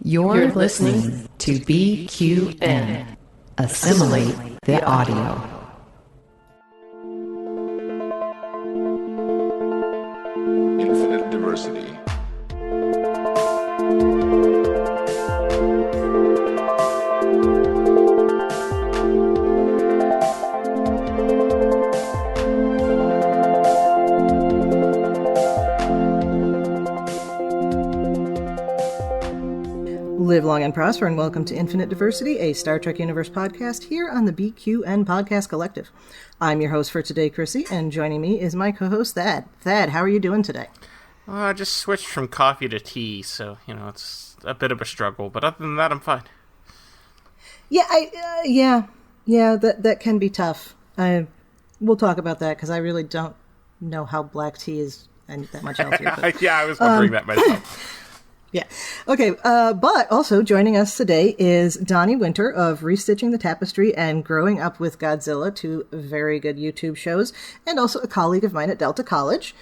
You're listening to BQN. Assimilate the audio. Infinite diversity. Live long and prosper, and welcome to Infinite Diversity, a Star Trek Universe podcast here on the BQN Podcast Collective. I'm your host for today, Chrissie, and joining me is my co-host, Thad. Thad, how are you doing today? I just switched from coffee to tea, so, it's a bit of a struggle, but other than that, I'm fine. Yeah, that can be tough. We'll talk about that, because I really don't know how black tea is that much healthier. But, yeah, I was wondering that myself. Yeah. Okay. But also joining us today is Donny Winter of Restitching the Tapestry and Growing Up with Godzilla, two very good YouTube shows, and also a colleague of mine at Delta College.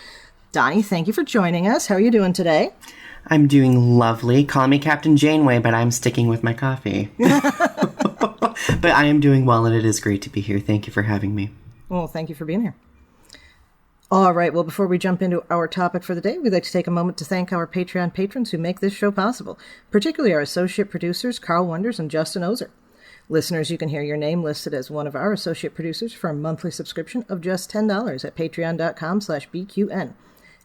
Donny, thank you for joining us. How are you doing today? I'm doing lovely. Call me Captain Janeway, but I'm sticking with my coffee. But I am doing well, and it is great to be here. Thank you for having me. Well, thank you for being here. All right, well, before we jump into our topic for the day, we'd like to take a moment to thank our Patreon patrons who make this show possible, particularly our associate producers, Carl Wonders and Justin Oser. Listeners, you can hear your name listed as one of our associate producers for a monthly subscription of just $10 at patreon.com/BQN.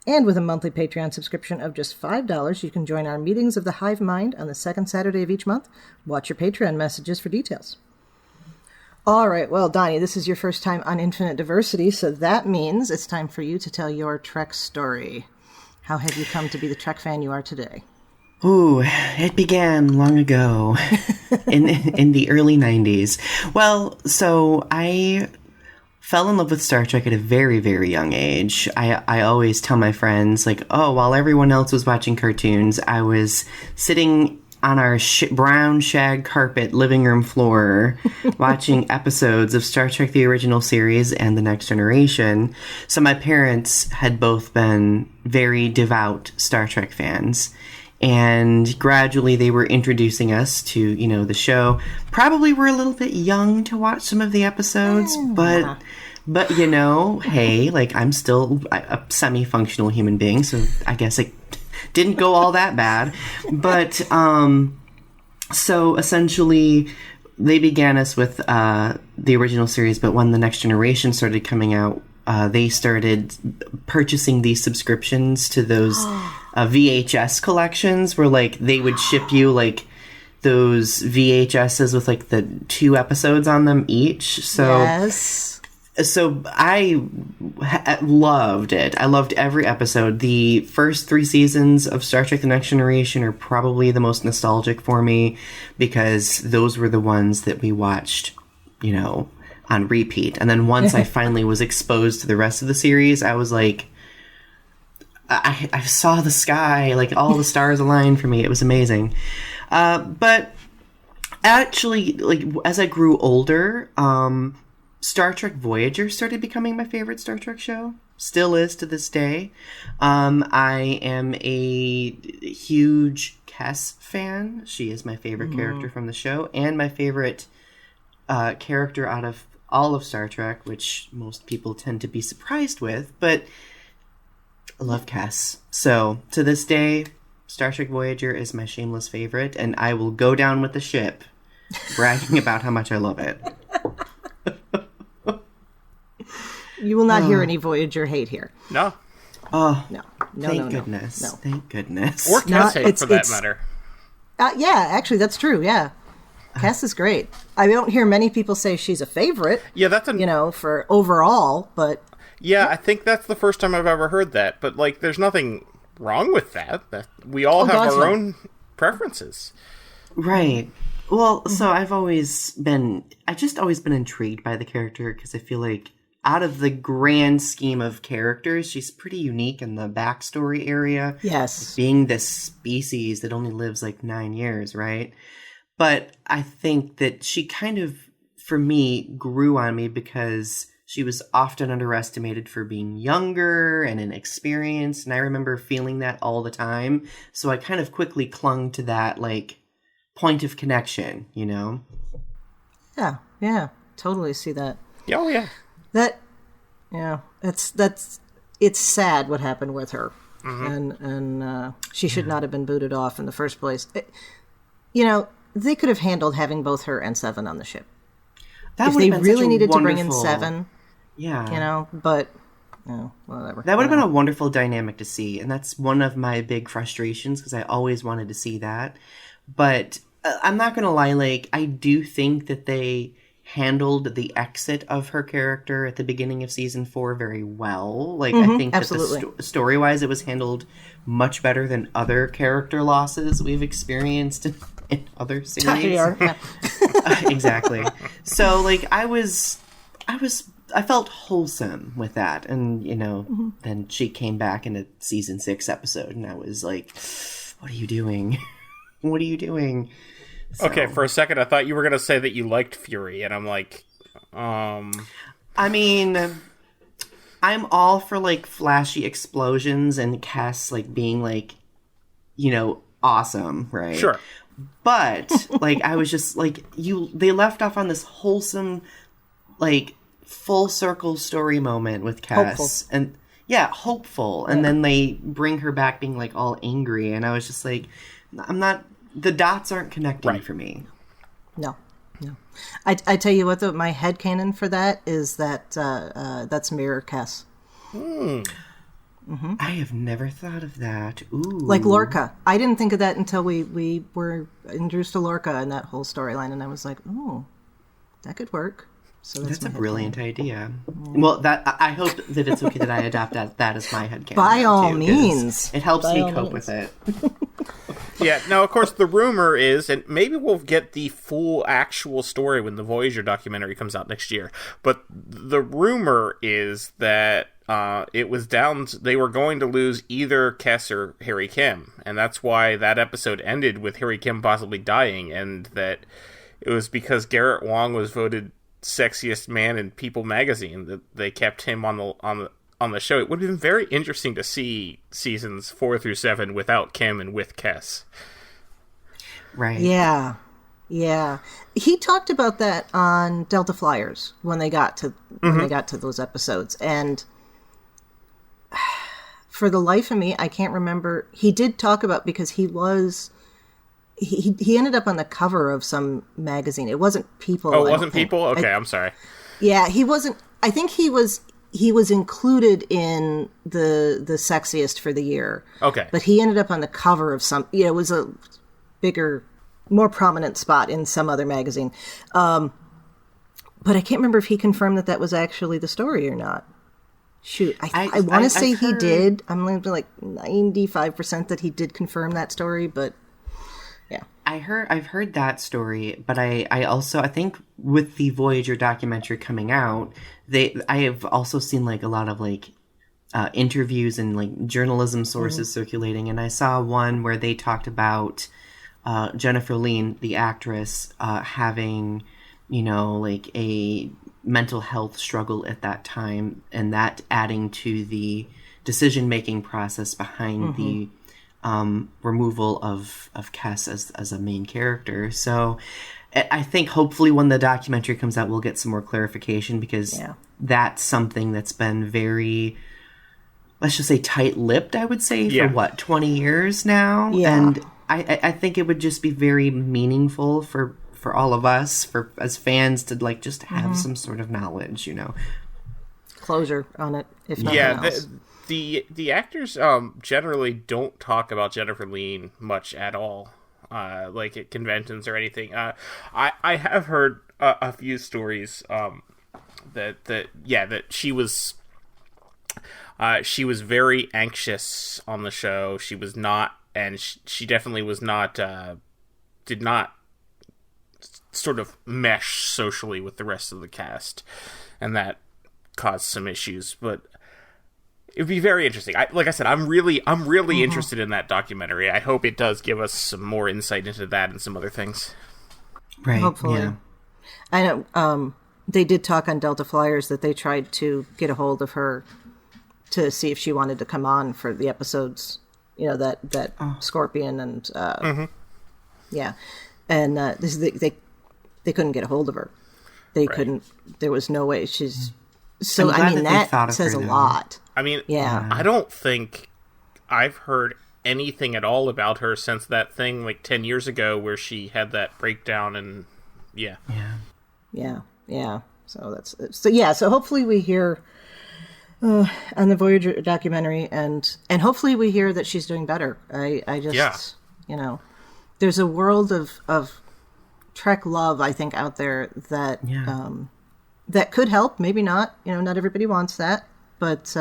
And with a monthly Patreon subscription of just $5, you can join our meetings of the Hive Mind on the second Saturday of each month. Watch your Patreon messages for details. All right, well, Donny, this is your first time on Infinite Diversity, so that means it's time for you to tell your Trek story. How have you come to be the Trek fan you are today? Ooh, it began long ago, in the early 90s. Well, so I fell in love with Star Trek at a very, very young age. I always tell my friends, while everyone else was watching cartoons, I was sitting on our brown shag carpet living room floor watching episodes of Star Trek the Original Series and The Next Generation. So my parents had both been very devout Star Trek fans. And gradually they were introducing us to, the show. Probably we're a little bit young to watch some of the episodes, but hey, I'm still a semi-functional human being, so I guess didn't go all that bad. But so essentially they began us with the original series, but when The Next Generation started coming out, they started purchasing these subscriptions to those VHS collections where they would ship you those VHSs with the 2 episodes on them each. So yes. So I loved it. I loved every episode. The first 3 seasons of Star Trek The Next Generation are probably the most nostalgic for me because those were the ones that we watched, on repeat. And then once I finally was exposed to the rest of the series, I was I saw the sky, all the stars aligned for me. It was amazing. But actually, as I grew older, Star Trek Voyager started becoming my favorite Star Trek show. Still is to this day. I am a huge Kes fan. She is my favorite character from the show and my favorite character out of all of Star Trek, which most people tend to be surprised with, but I love Kes. So to this day, Star Trek Voyager is my shameless favorite, and I will go down with the ship bragging about how much I love it. You will not hear any Voyager hate here. No. Oh, no. Thank goodness. No. Thank goodness. Or Kes hate, for that matter. Yeah, actually, that's true, yeah. Kes is great. I don't hear many people say she's a favorite. Yeah, that's for overall, but... Yeah, I think that's the first time I've ever heard that. But, there's nothing wrong with that. We all have our own preferences. Right. Well, so I've just always been intrigued by the character because I feel out of the grand scheme of characters, she's pretty unique in the backstory area. Yes. Being this species that only lives 9 years, right? But I think that she kind of, for me, grew on me because she was often underestimated for being younger and inexperienced, and I remember feeling that all the time. So I kind of quickly clung to that, like, point of connection, you know? Yeah, totally see that. Oh, yeah. It's sad what happened with her. And she should not have been booted off in the first place. They could have handled having both her and Seven on the ship. That if they really needed wonderful... to bring in Seven, but whatever. That would have been a wonderful dynamic to see, and that's one of my big frustrations, because I always wanted to see that. But I'm not going to lie, like, I do think that they handled the exit of her character at the beginning of season 4 very well. Like, I think absolutely. that story-wise, it was handled much better than other character losses we've experienced in other series. Exactly. So, like, I felt wholesome with that. And, then she came back in a season 6 episode, and I was like, what are you doing? What are you doing? So. Okay, for a second I thought you were going to say that you liked Fury, and I'm like, I mean, I'm all for, like, flashy explosions and Cass, like, being, like, awesome, right? Sure. But, like, I was just, like, they left off on this wholesome, like, full circle story moment with Cass. Hopeful. And, hopeful. And then they bring her back being, like, all angry. And I was just like, the dots aren't connecting for me. No. I tell you what, though, my headcanon for that is that that's Mirror Cass. I have never thought of that. Ooh. Like Lorca. I didn't think of that until we were introduced to Lorca in that whole storyline, and I was like, oh, that could work. So that's a brilliant idea. Well, I hope that it's okay that I adopt that as my headcanon. By all means. It helps me cope with it. Yeah, now, of course, the rumor is, and maybe we'll get the full actual story when the Voyager documentary comes out next year, but the rumor is that it was they were going to lose either Kes or Harry Kim, and that's why that episode ended with Harry Kim possibly dying, and that it was because Garrett Wang was voted sexiest man in People magazine that they kept him on the show. It would have been very interesting to see seasons 4 through 7 without Kim and with Kes. Right. Yeah. He talked about that on Delta Flyers when they got to those episodes, and for the life of me, I can't remember. He did talk about, because he ended up on the cover of some magazine. It wasn't People. Oh, it wasn't People? Okay, I'm sorry. Yeah, he wasn't. I think he was included in the sexiest for the year. Okay. But he ended up on the cover of some, it was a bigger, more prominent spot in some other magazine. But I can't remember if he confirmed that was actually the story or not. Shoot, I want to say he did. I'm like 95% that he did confirm that story, but yeah. I've heard that story, but I also think with the Voyager documentary coming out, I have also seen like a lot of like interviews and like journalism sources circulating, and I saw one where they talked about Jennifer Lean, the actress, having, like a mental health struggle at that time, and that adding to the decision-making process behind the removal of Kes as a main character. So I think hopefully when the documentary comes out, we'll get some more clarification, because that's something that's been very, let's just say, tight-lipped, I would say, for 20 years now? Yeah. And I think it would just be very meaningful for all of us, as fans, to like just have some sort of knowledge, closure on it, if nothing else. The actors generally don't talk about Jennifer Lean much at all, like at conventions or anything. I have heard a few stories that she was very anxious on the show. She was not, and she definitely was not, did not sort of mesh socially with the rest of the cast, and that caused some issues. But it would be very interesting. Like I said, I'm really interested in that documentary. I hope it does give us some more insight into that and some other things. Right. Hopefully. Yeah. I know. they did talk on Delta Flyers that they tried to get a hold of her to see if she wanted to come on for the episodes, that Scorpion and yeah, and they couldn't get a hold of her. They couldn't. There was no way. She's so. I mean, that says a lot. I mean, yeah. I don't think I've heard anything at all about her since that thing like 10 years ago where she had that breakdown and yeah. So hopefully we hear on the Voyager documentary and hopefully we hear that she's doing better. I just there's a world of Trek love, I think, out there that that could help. Maybe not. Not everybody wants that, but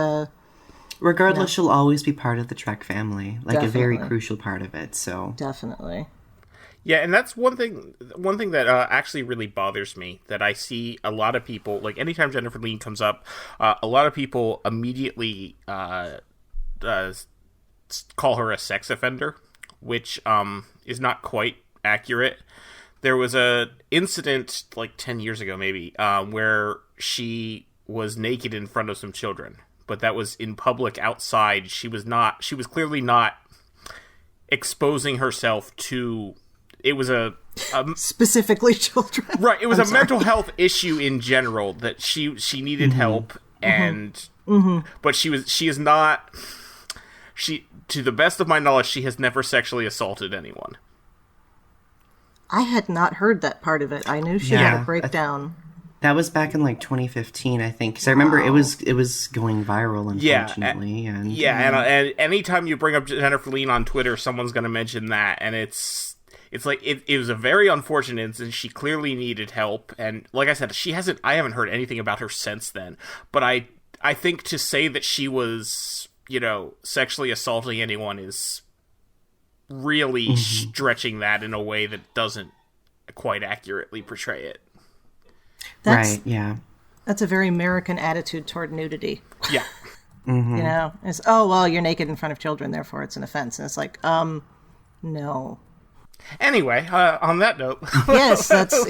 regardless, she'll always be part of the Trek family, like Definitely. a very crucial part of it. So definitely. Yeah, and that's one thing that actually really bothers me, that I see a lot of people, like anytime Jennifer Lien comes up, a lot of people immediately call her a sex offender, which is not quite accurate. There was a incident like 10 years ago, maybe, where she was naked in front of some children, but that was in public outside. She was clearly not exposing herself to, it was a specifically children. Right. It was a mental health issue in general that she needed help and, but she is not, to the best of my knowledge, she has never sexually assaulted anyone. I had not heard that part of it. I knew she had a breakdown. That was back in like 2015, I think. Because I remember it was going viral, unfortunately. And anytime you bring up Jennifer Lien on Twitter, someone's going to mention that, and it's like it was a very unfortunate incident. She clearly needed help, and like I said, I haven't heard anything about her since then. But I think to say that she was sexually assaulting anyone is really stretching that in a way that doesn't quite accurately portray it. Right, yeah. That's a very American attitude toward nudity. Yeah. It's, oh, well, you're naked in front of children, therefore it's an offense. And it's like, no. Anyway, on that note. Yes, it's,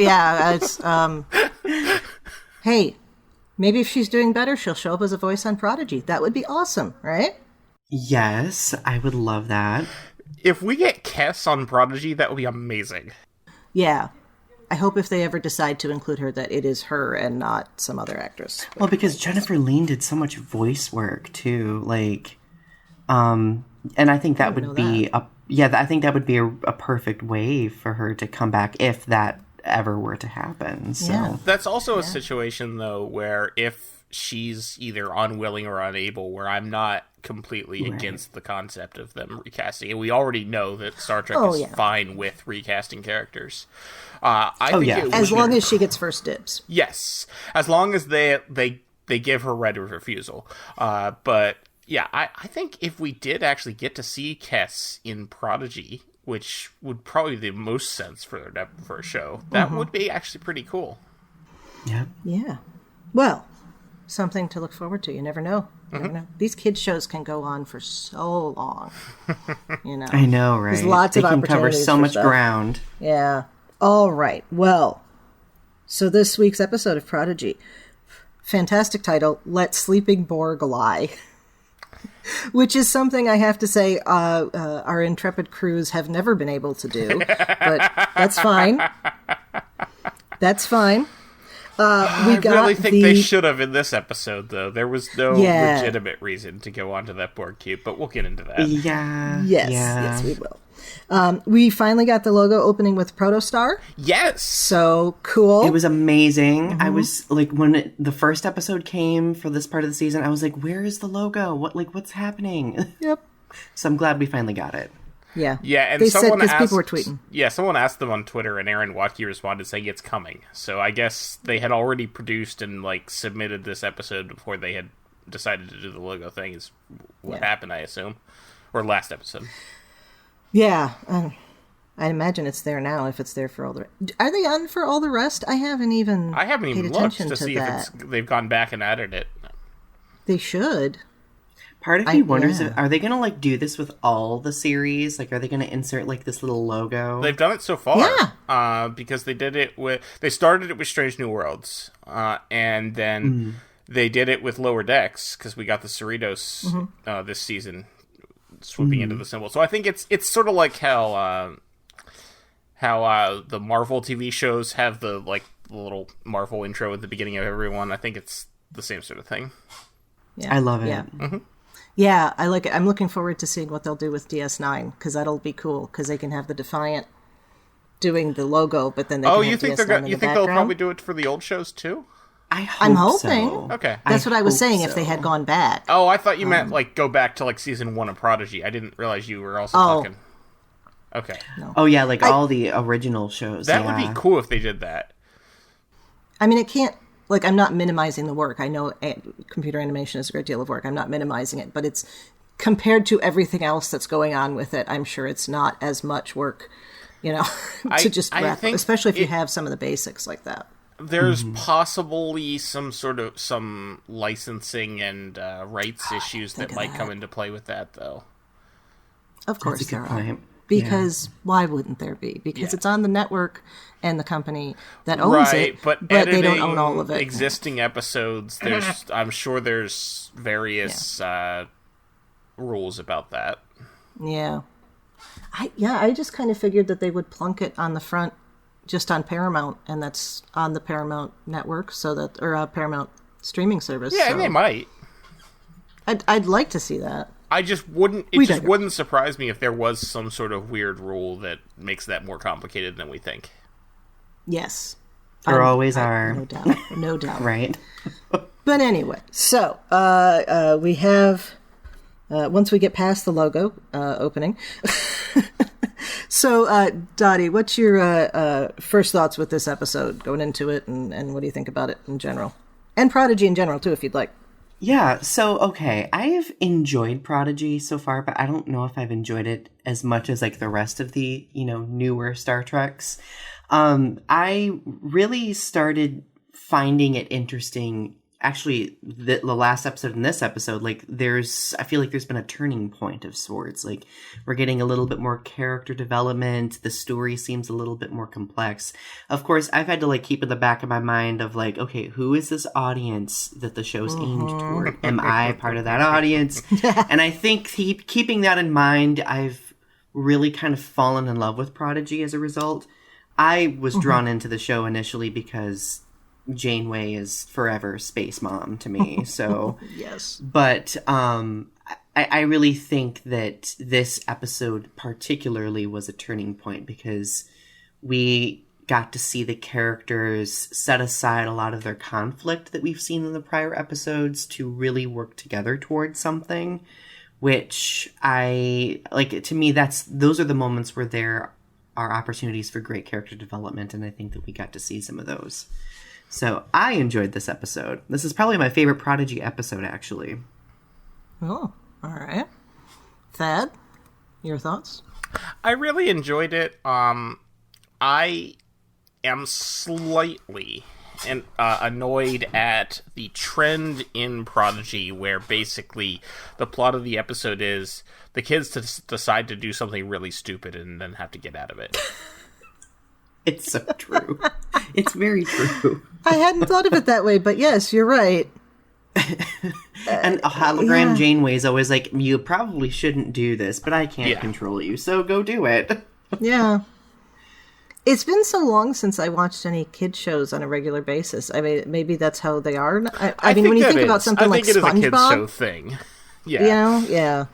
hey, maybe if she's doing better, she'll show up as a voice on Prodigy. That would be awesome, right? Yes, I would love that. If we get Kes on Prodigy, that would be amazing. Yeah. I hope if they ever decide to include her that it is her and not some other actress. Well, because Jennifer Lien did so much voice work too, like, and I think that would be I think that would be a perfect way for her to come back if that ever were to happen. So that's also a situation though where if she's either unwilling or unable, where I'm not completely against the concept of them recasting, and we already know that Star Trek is fine with recasting characters. I think as long as she gets first dibs. Yes, as long as they give her right of refusal. But yeah, I think if we did actually get to see Kes in Prodigy, which would probably be the most sense for a show, that would be actually pretty cool. Yeah. Yeah. Well, something to look forward to. You never know. These kids shows can go on for so long. I know, right? There's lots of opportunities. They can cover so much ground. Yeah. All right. Well, so this week's episode of Prodigy, fantastic title, Let Sleeping Borg Lie. Which is something I have to say our intrepid crews have never been able to do. But that's fine. That's fine. I really think they should have in this episode, though. There was no legitimate reason to go onto that Borg cube, but we'll get into that. Yeah. Yes, we will. We finally got the logo opening with Protostar. Yes! So cool. It was amazing. I was like, when the first episode came for this part of the season, I was like, where is the logo? What's happening? Yep. So I'm glad we finally got it. Yeah. Yeah, and they someone said, asked, people were tweeting. Yeah, someone asked them on Twitter, and Aaron Watke responded saying it's coming. So I guess they had already produced and submitted this episode before they had decided to do the logo thing. Is what happened, I assume, or last episode. Yeah, I imagine it's there now. If it's there for all the, are they on for all the rest? I haven't even looked to see if they've gone back and added it. They should. Part of me wonders, are they going to like do this with all the series? Like, are they going to insert like this little logo? They've done it so far. Because they started it with Strange New Worlds, and then they did it with Lower Decks because we got the Cerritos this season swooping into the symbol. So I think it's sort of like how the Marvel TV shows have the little Marvel intro at the beginning of every one. I think it's the same sort of thing. Yeah. I love it. Yeah. Yeah, I like it. I'm looking forward to seeing what they'll do with DS9, because that'll be cool, because they can have the Defiant doing the logo, but then they can have DS9 you think they'll probably do it for the old shows too? I'm hoping. So. Okay. That's what I was saying, if they had gone back. Oh, I thought you meant go back to season 1 of Prodigy. I didn't realize you were also talking. Okay. No. Oh yeah, all the original shows. That would be cool if they did that. I mean, it can't. I'm not minimizing the work. I know computer animation is a great deal of work. I'm not minimizing it, but it's compared to everything else that's going on with it. I'm sure it's not as much work, to just wrap up, especially if you have some of the basics like that. There's possibly some licensing and rights issues that might come into play with that, though. Of course there are. Because why wouldn't there be? Because it's on the network and the company that owns it, but they don't own all of it. Existing episodes, I'm sure there's various rules about that. Yeah. I just kind of figured that they would plunk it on the front just on Paramount, and that's on the Paramount network, or Paramount streaming service. Yeah, they might. I'd like to see that. Wouldn't surprise me if there was some sort of weird rule that makes that more complicated than we think. Yes. There always are. No doubt. Right. But anyway, so we have, once we get past the logo opening, so Dottie, what's your first thoughts with this episode going into it, and what do you think about it in general? And Prodigy in general, too, if you'd like. Yeah, so, okay, I've enjoyed Prodigy so far, but I don't know if I've enjoyed it as much as, the rest of the, newer Star Treks. I really started finding it interesting, actually, the last episode and this episode, I feel like there's been a turning point of sorts. We're getting a little bit more character development, the story seems a little bit more complex. Of course, I've had to, keep in the back of my mind of, okay, who is this audience that the show's aimed toward? Am I part of that audience? And I think keeping that in mind, I've really kind of fallen in love with Prodigy as a result. I was drawn into the show initially because Janeway is forever space mom to me. So yes, but I really think that this episode particularly was a turning point because we got to see the characters set aside a lot of their conflict that we've seen in the prior episodes to really work together towards something, which to me, those are the moments where there are opportunities for great character development, and I think that we got to see some of those. So I enjoyed this episode. This is probably my favorite Prodigy episode, actually. Oh, all right. Thad, your thoughts? I really enjoyed it. I am slightly annoyed at the trend in Prodigy where basically the plot of the episode is the kids decide to do something really stupid and then have to get out of it. It's so true. It's very true. I hadn't thought of it that way, but yes, you're right. And a hologram Janeway is always like, you probably shouldn't do this, but I can't control you, so go do it. Yeah. It's been so long since I watched any kid shows on a regular basis. I mean, maybe that's how they are. I mean, when you think about something like SpongeBob, I think it is a kids show thing. Yeah. Yeah.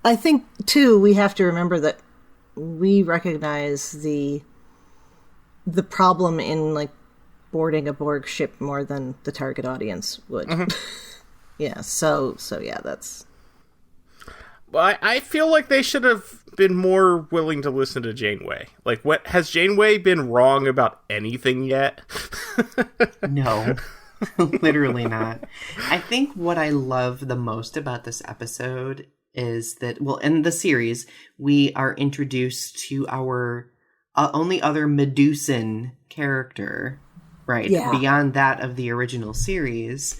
I think, too, we have to remember that we recognize the problem in, boarding a Borg ship more than the target audience would. Mm-hmm. Yeah, so yeah, that's... Well, I feel like they should have been more willing to listen to Janeway. What has Janeway been wrong about anything yet? No, literally not. I think what I love the most about this episode is that, well, in the series, we are introduced to our only other Medusan character, right? Yeah. Beyond that of the original series.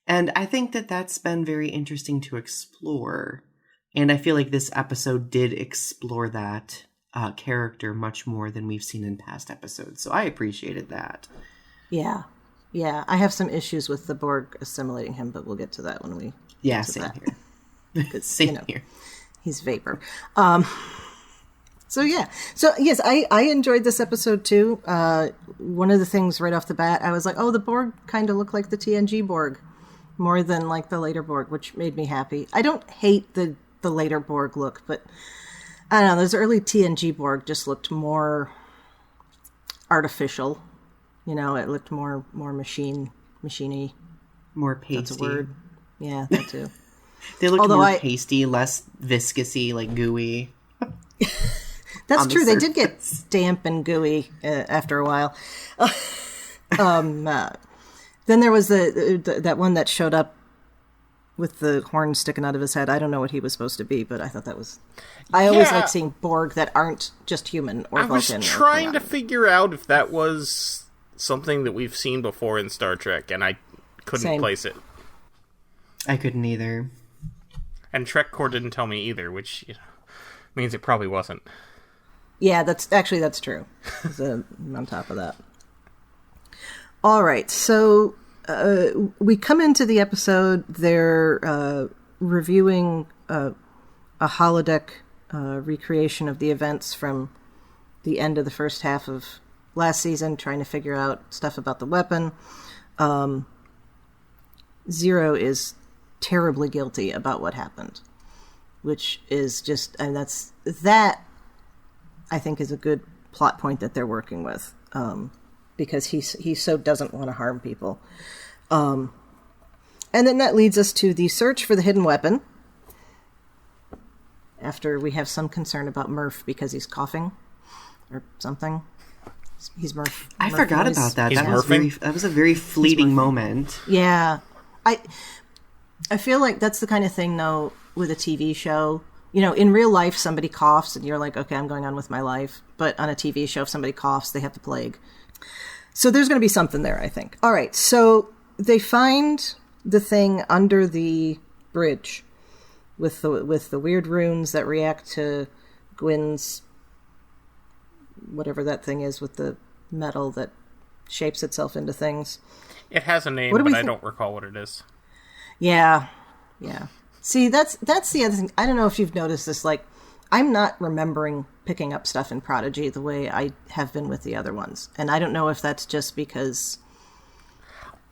And I think that that's been very interesting to explore. And I feel like this episode did explore that character much more than we've seen in past episodes. So I appreciated that. Yeah. Yeah. I have some issues with the Borg assimilating him, but we'll get to that when we get to same that. here. Same here. He's vapor. So yes, I enjoyed this episode too. One of the things right off the bat, I was like, oh, the Borg kind of look like the TNG Borg more than like the later Borg, which made me happy. I don't hate the later Borg look, but I don't know, those early TNG Borg just looked more artificial. You know, it looked more machiney. More pasty. That's a word. Yeah, that too. They looked more pasty, less viscousy, like gooey. That's true. They did get damp and gooey after a while. Then there was that one that showed up with the horn sticking out of his head. I don't know what he was supposed to be, but I thought that was... I always like seeing Borg that aren't just human or Vulcan. I was trying to figure out if that was something that we've seen before in Star Trek, and I couldn't place it. I couldn't either. And Trek Core didn't tell me either, which means it probably wasn't. Yeah, that's true. On top of that. All right, so we come into the episode. They're reviewing a holodeck recreation of the events from the end of the first half of last season, trying to figure out stuff about the weapon. Zero is terribly guilty about what happened, which is just, and that I think is a good plot point that they're working with, because he so doesn't want to harm people. And then that leads us to the search for the hidden weapon, after we have some concern about Murph because he's coughing or something. He's Murph. I forgot about that. That was a very fleeting moment. Yeah. I feel like that's the kind of thing, though, with a TV show. You know, in real life, somebody coughs and you're like, okay, I'm going on with my life. But on a TV show, if somebody coughs, they have the plague. So there's going to be something there, I think. All right, so they find the thing under the bridge with the weird runes that react to Gwyn's, whatever that thing is with the metal that shapes itself into things. It has a name, but I don't recall what it is. Yeah. See, that's the other thing. I don't know if you've noticed this. Like, I'm not remembering picking up stuff in Prodigy the way I have been with the other ones, and I don't know if that's just because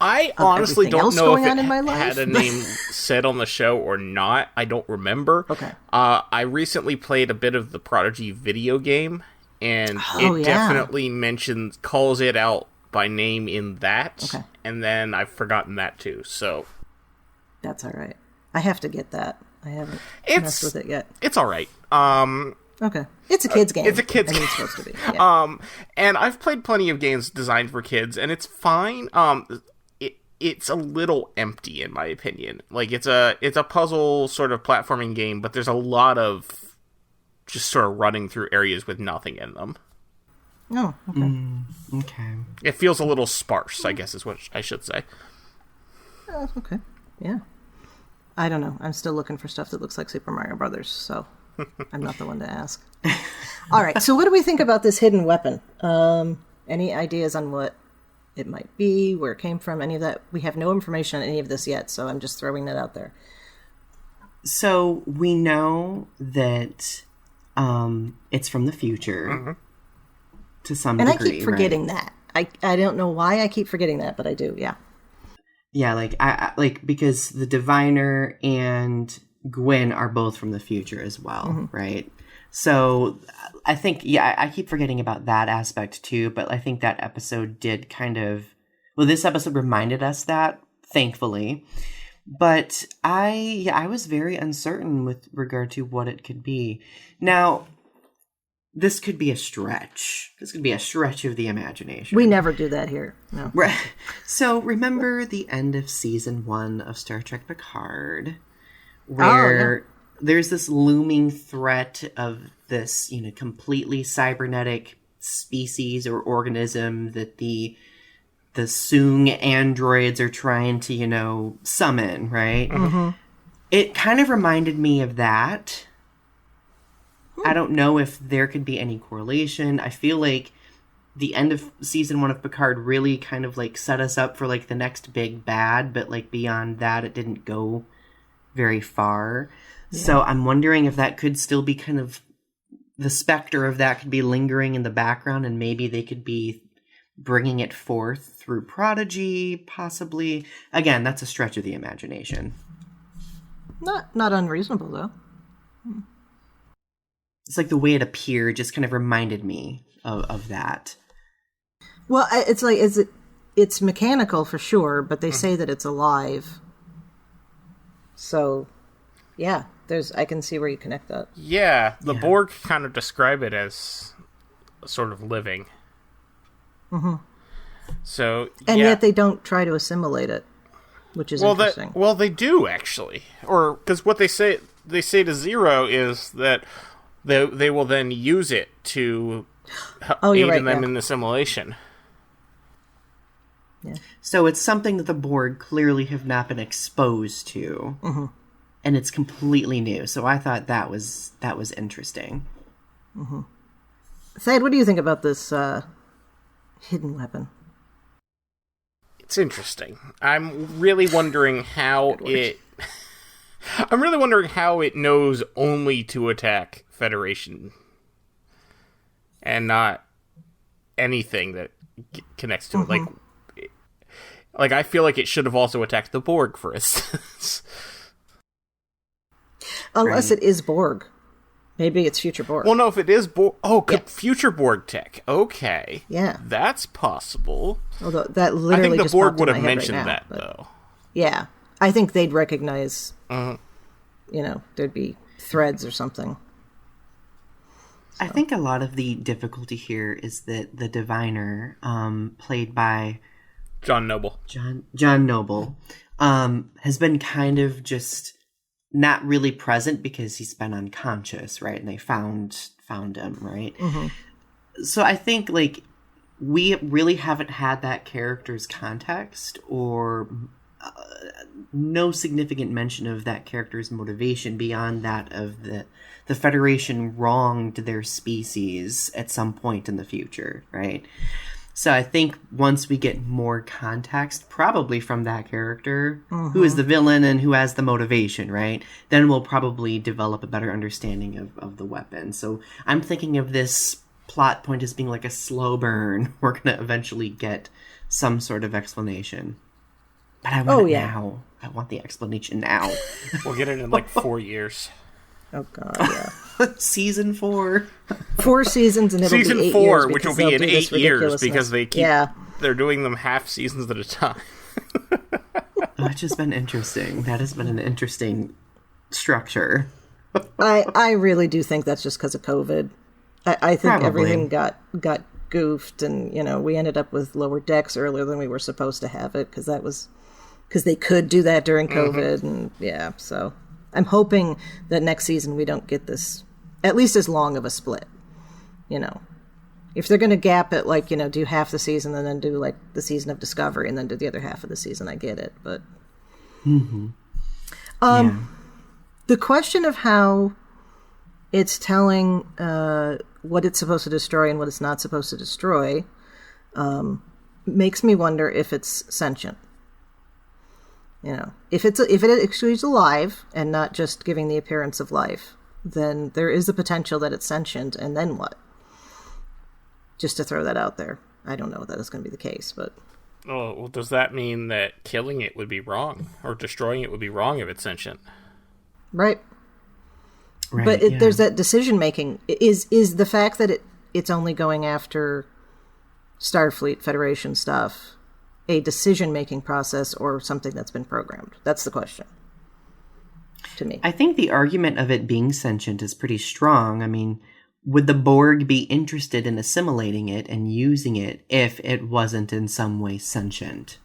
I honestly don't know if it had a name said on the show or not. I don't remember. Okay. I recently played a bit of the Prodigy video game, and it definitely calls it out by name in that. Okay. And then I've forgotten that too. So that's all right. I have to get that. I haven't messed with it yet. It's all right. Okay. It's a kid's game. It's a kid's game. It's supposed to be. Yeah. And I've played plenty of games designed for kids, and it's fine. It's a little empty in my opinion. Like it's a puzzle sort of platforming game, but there's a lot of just sort of running through areas with nothing in them. Oh, okay. Okay. It feels a little sparse, I guess is what I should say. Okay. Yeah. I don't know. I'm still looking for stuff that looks like Super Mario Brothers, so I'm not the one to ask. All right. So what do we think about this hidden weapon? Any ideas on what it might be, where it came from, any of that? We have no information on any of this yet, so I'm just throwing that out there. So we know that it's from the future to some degree. And I keep forgetting that. I don't know why I keep forgetting that, but I do, yeah. Yeah, I because the Diviner and Gwyn are both from the future as well, right? So I think, I keep forgetting about that aspect too, but I think that episode did this episode reminded us that, thankfully. But I was very uncertain with regard to what it could be. Now, this could be a stretch. This could be a stretch of the imagination. We never do that here. No. Right. So remember the end of season 1 of Star Trek Picard, where there's this looming threat of this, completely cybernetic species or organism that the the Soong androids are trying to, summon, right? Mm-hmm. It kind of reminded me of that. I don't know if there could be any correlation. I feel like the end of season 1 of Picard really kind of like set us up for like the next big bad, but like beyond that, it didn't go very far. Yeah. So I'm wondering if that could still be kind of the specter of that could be lingering in the background, and maybe they could be bringing it forth through Prodigy, possibly. Again, that's a stretch of the imagination. Not unreasonable, though. It's like the way it appeared just kind of reminded me of that. Well, it's like, it's mechanical for sure, but they say that it's alive. So, yeah, I can see where you connect that. Yeah, the Borg kind of describe it as sort of living. Mm-hmm. So, and yet they don't try to assimilate it, which is interesting. They do, actually. Or, because what they say to Zero is that they will then use it to aid in them in assimilation. Yeah. So it's something that the Borg clearly have not been exposed to, and it's completely new. So I thought that was interesting. Mm-hmm. Thad, what do you think about this hidden weapon? It's interesting. I'm really wondering how it. I'm really wondering how it knows only to attack Federation, and not anything that connects to it. Like I feel like it should have also attacked the Borg, for instance. Unless it is Borg. Maybe it's future Borg. Well, no, if it is Borg... future Borg tech. Okay. Yeah. That's possible. Although that literally I think the just Borg would have right mentioned now, that, though. Yeah. I think they'd recognize, there'd be threads or something. So. I think a lot of the difficulty here is that the diviner, played by... John Noble. John Noble, has been kind of just not really present because he's been unconscious, right? And they found him, right? Mm-hmm. So I think, like, we really haven't had that character's context or no significant mention of that character's motivation beyond that of the Federation wronged their species at some point in the future, right? So I think once we get more context, probably from that character, who is the villain and who has the motivation, right? Then we'll probably develop a better understanding of the weapon. So I'm thinking of this plot point as being like a slow burn. We're going to eventually get some sort of explanation. But I want it now. I want the explanation now. We'll get it in like 4 years. Oh, God, yeah. Season 4. 4 seasons, and it'll Season be 8 4, years which will be in 8 years because they keep they're doing them half seasons at a time. Which has been interesting. That has been an interesting structure. I really do think that's just because of COVID. I think Probably. everything got goofed, and we ended up with lower decks earlier than we were supposed to have it because they could do that during COVID, and so I'm hoping that next season we don't get this at least as long of a split. If they're going to gap it, like, do half the season and then do like the season of Discovery and then do the other half of the season, I get it. But the question of how it's telling what it's supposed to destroy and what it's not supposed to destroy makes me wonder if it's sentient. If it actually is alive and not just giving the appearance of life, then there is the potential that it's sentient, and then what? Just to throw that out there. I don't know if that is going to be the case, but... Oh, well, does that mean that killing it would be wrong? Or destroying it would be wrong if it's sentient? Right. But there's that decision-making. Is the fact that it's only going after Starfleet Federation stuff a decision-making process or something that's been programmed? That's the question, to me. I think the argument of it being sentient is pretty strong. I mean, would the Borg be interested in assimilating it and using it if it wasn't in some way sentient?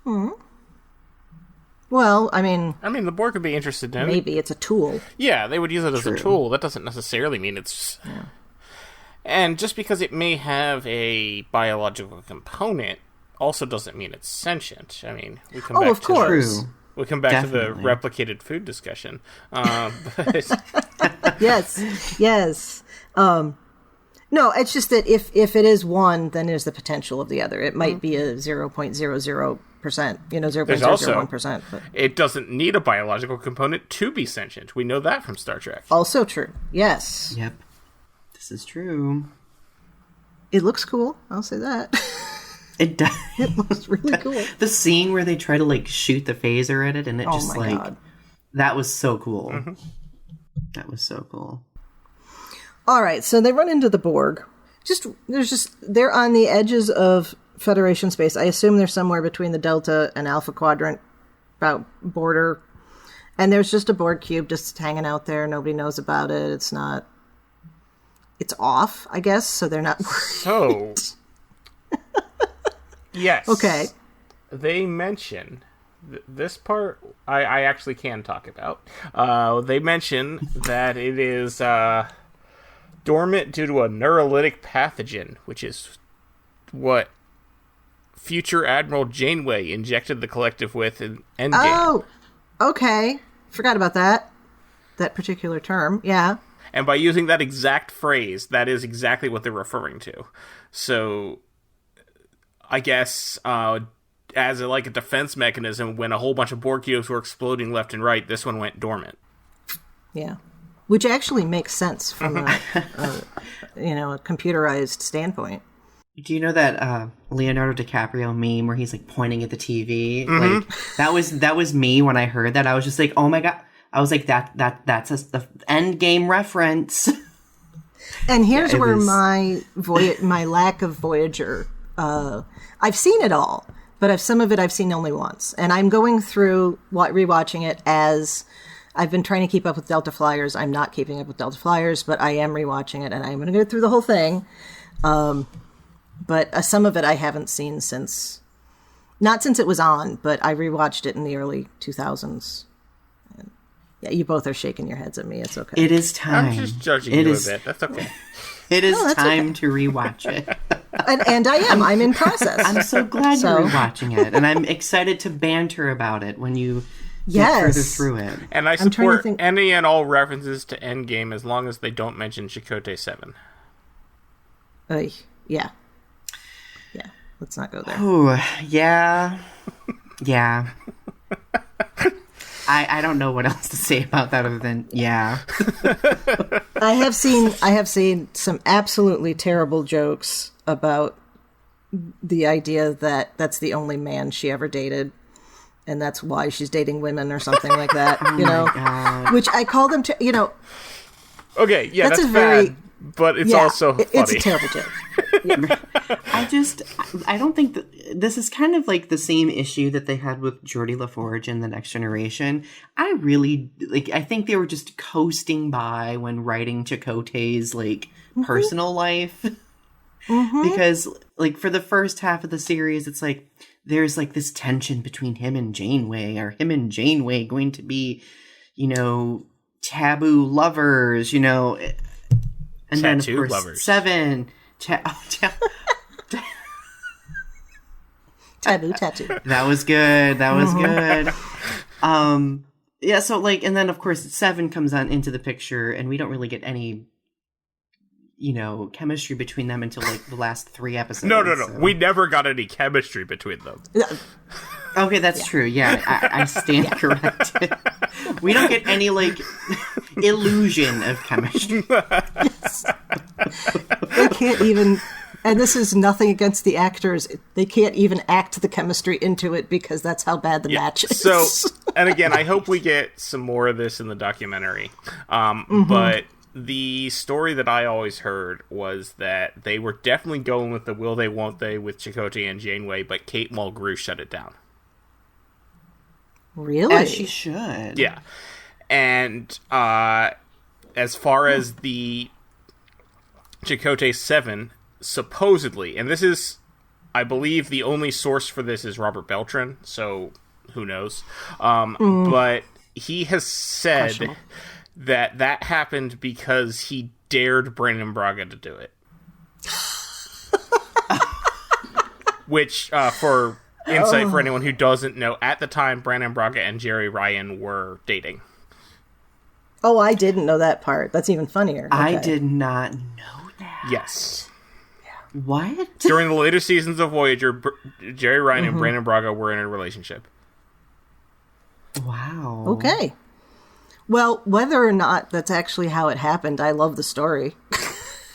Well, I mean, the Borg could be interested in it. Maybe it's a tool. Yeah, they would use it as a tool. That doesn't necessarily mean it's... Yeah. And just because it may have a biological component also doesn't mean it's sentient. I mean, we come Oh, back of course. True. We come back Definitely. to the replicated food discussion. But Yes. No, it's just that if it is one, then there's the potential of the other. It might be a 0.00%, 0.001%. But it doesn't need a biological component to be sentient. We know that from Star Trek. also true. Yes. Yep. This is true. It looks cool. I'll say that. It does. It looks really cool. The scene where they try to like shoot the phaser at it, and it Oh just my like God. that was so cool. That was so cool. All right, so they run into the Borg. They're on the edges of Federation space. I assume they're somewhere between the Delta and Alpha Quadrant, about border. And there's just a Borg cube just hanging out there. Nobody knows about it. It's off, I guess. So they're not. So, yes. Okay. They mention this part. I actually can talk about. They mention that it is dormant due to a neurolytic pathogen, which is what future Admiral Janeway injected the collective with in Endgame. Oh, okay. Forgot about that. That particular term. Yeah. And by using that exact phrase, that is exactly what they're referring to. So, I guess as a defense mechanism, when a whole bunch of Borg cubes were exploding left and right, this one went dormant. Yeah. Which actually makes sense from a computerized standpoint. Do you know that Leonardo DiCaprio meme where he's like pointing at the TV? Like that was me when I heard that. I was just like, oh my God. I was like, that's the Endgame reference. And here's where was... my lack of Voyager. I've seen it all, but some of it I've seen only once, and I'm going through rewatching it as I've been trying to keep up with Delta Flyers. I'm not keeping up with Delta Flyers, but I am rewatching it, and I'm going to go through the whole thing. But some of it I haven't seen not since it was on, but I rewatched it in the early 2000s. Yeah, you both are shaking your heads at me. It's okay. It is time. I'm just judging you a bit. That's okay. It is that's time to rewatch it. And I am. I'm in process. I'm so glad you're rewatching it, and I'm excited to banter about it when you get further through it. And I support any and all references to Endgame as long as they don't mention Chakotay 7. Yeah. Let's not go there. Ooh, yeah. I don't know what else to say about that other than yeah. I have seen some absolutely terrible jokes about the idea that that's the only man she ever dated, and that's why she's dating women or something like that. God. Which I call them. Okay, yeah, that's very bad, but it's also funny. It's a terrible joke. Yeah. I don't think that this is kind of like the same issue that they had with Geordie LaForge in The Next Generation. I think they were just coasting by when writing Chakotay's personal life. Because for the first half of the series, it's like there's this tension between him and Janeway. Are him and Janeway going to be, taboo lovers, and Tattoo then of course lovers. 7 Tattoo. That was good. Yeah, so and then of course 7 comes on into the picture, and we don't really get any chemistry between them until the last 3 episodes. No. So. We never got any chemistry between them. Okay, that's true. Yeah, I stand corrected. We don't get any illusion of chemistry. Yes. They can't even, and this is nothing against the actors, they can't even act the chemistry into it because that's how bad the match is. So, and again, I hope we get some more of this in the documentary. But the story that I always heard was that they were definitely going with the will they, won't they with Chakotay and Janeway, but Kate Mulgrew shut it down. Really? As she should. Yeah. And as far as the Chakotay 7, supposedly, and this is, I believe, the only source for this is Robert Beltran, so who knows. But he has said that happened because he dared Brandon Braga to do it. Which, for insight for anyone who doesn't know, at the time, Brannon Braga and Jerry Ryan were dating. Oh, I didn't know that part. That's even funnier. Okay. I did not know that. Yes. What? During the later seasons of Voyager, Jerry Ryan and Brannon Braga were in a relationship. Wow. Okay. Well, whether or not that's actually how it happened, I love the story.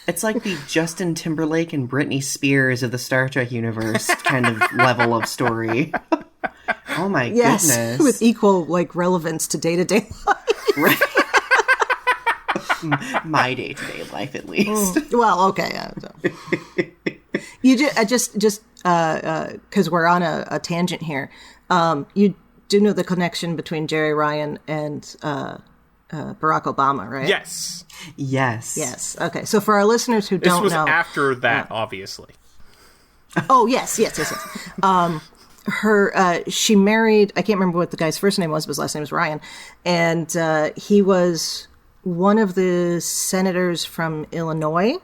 It's like the Justin Timberlake and Britney Spears of the Star Trek universe kind of level of story. Oh my goodness. With equal relevance to day-to-day life. Right. My day-to-day life, at least. Well, okay. You just because we're on a tangent here. You do know the connection between Jerry Ryan and Barack Obama, right? Yes. Yes. Okay. So for our listeners who don't know, this was after that, obviously. Oh yes. She married. I can't remember what the guy's first name was, but his last name was Ryan, and he was one of the senators from Illinois,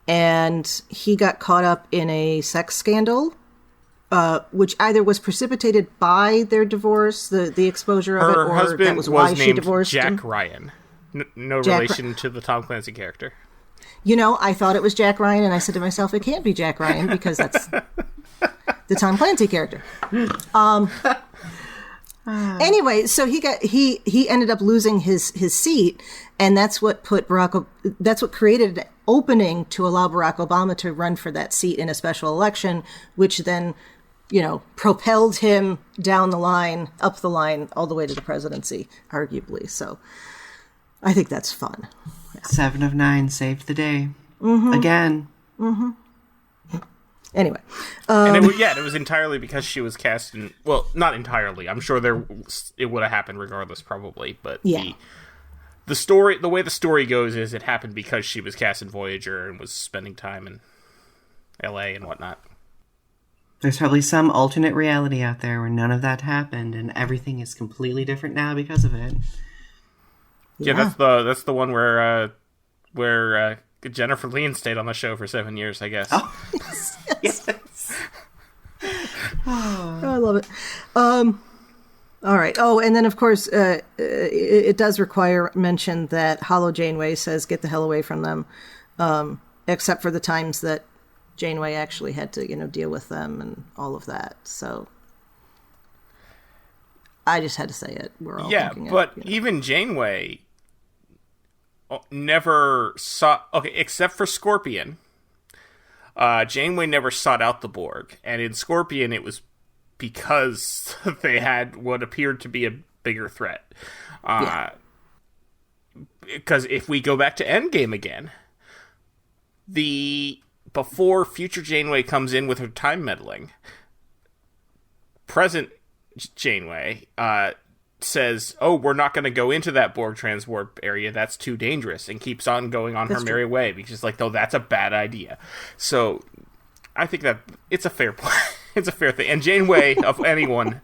and he got caught up in a sex scandal, which either was precipitated by their divorce, the exposure of it, or husband that was why she divorced Jack him. Ryan. No relation to the Tom Clancy character. I thought it was Jack Ryan, and I said to myself, it can't be Jack Ryan because that's the Tom Clancy character. Anyway, so he ended up losing his seat, and that's what created an opening to allow Barack Obama to run for that seat in a special election, which then, propelled him down the line, up the line, all the way to the presidency, arguably. So I think that's fun. Yeah. 7 of 9 saved the day. Again. Anyway. And it was entirely because she was cast in... Well, not entirely. I'm sure it would have happened regardless, probably. But the way the story goes is it happened because she was cast in Voyager and was spending time in L.A. and whatnot. There's probably some alternate reality out there where none of that happened and everything is completely different now because of it. Yeah, that's the one where Jennifer Lean stayed on the show for 7 years, I guess. Oh, yes. Oh, I love it. All right. Oh, and then, of course, it does require mention that Hollow Janeway says, get the hell away from them, except for the times that Janeway actually had to, deal with them and all of that. So I just had to say it. We're all thinking but even Janeway never saw... Okay, except for Scorpion. Janeway never sought out the Borg. And in Scorpion, it was because they had what appeared to be a bigger threat. Because if we go back to Endgame again, before future Janeway comes in with her time meddling, present Janeway says, we're not going to go into that Borg transwarp area, that's too dangerous, and keeps on going on her merry way, because she's like, no, that's a bad idea. So I think that it's a fair point. It's a fair thing. And Janeway, of anyone,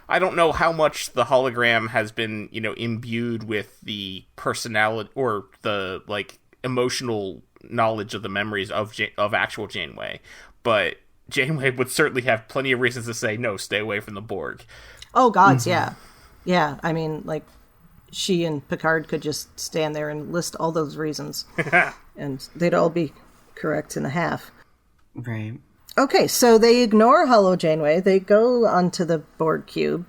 I don't know how much the hologram has been, imbued with the personality or the emotional knowledge of the memories of actual Janeway, but Janeway would certainly have plenty of reasons to say, no, stay away from the Borg. Oh, gods, yeah. Yeah, I mean, she and Picard could just stand there and list all those reasons, and they'd all be correct in a half. Right. Okay, so they ignore Hollow Janeway. They go onto the Borg cube.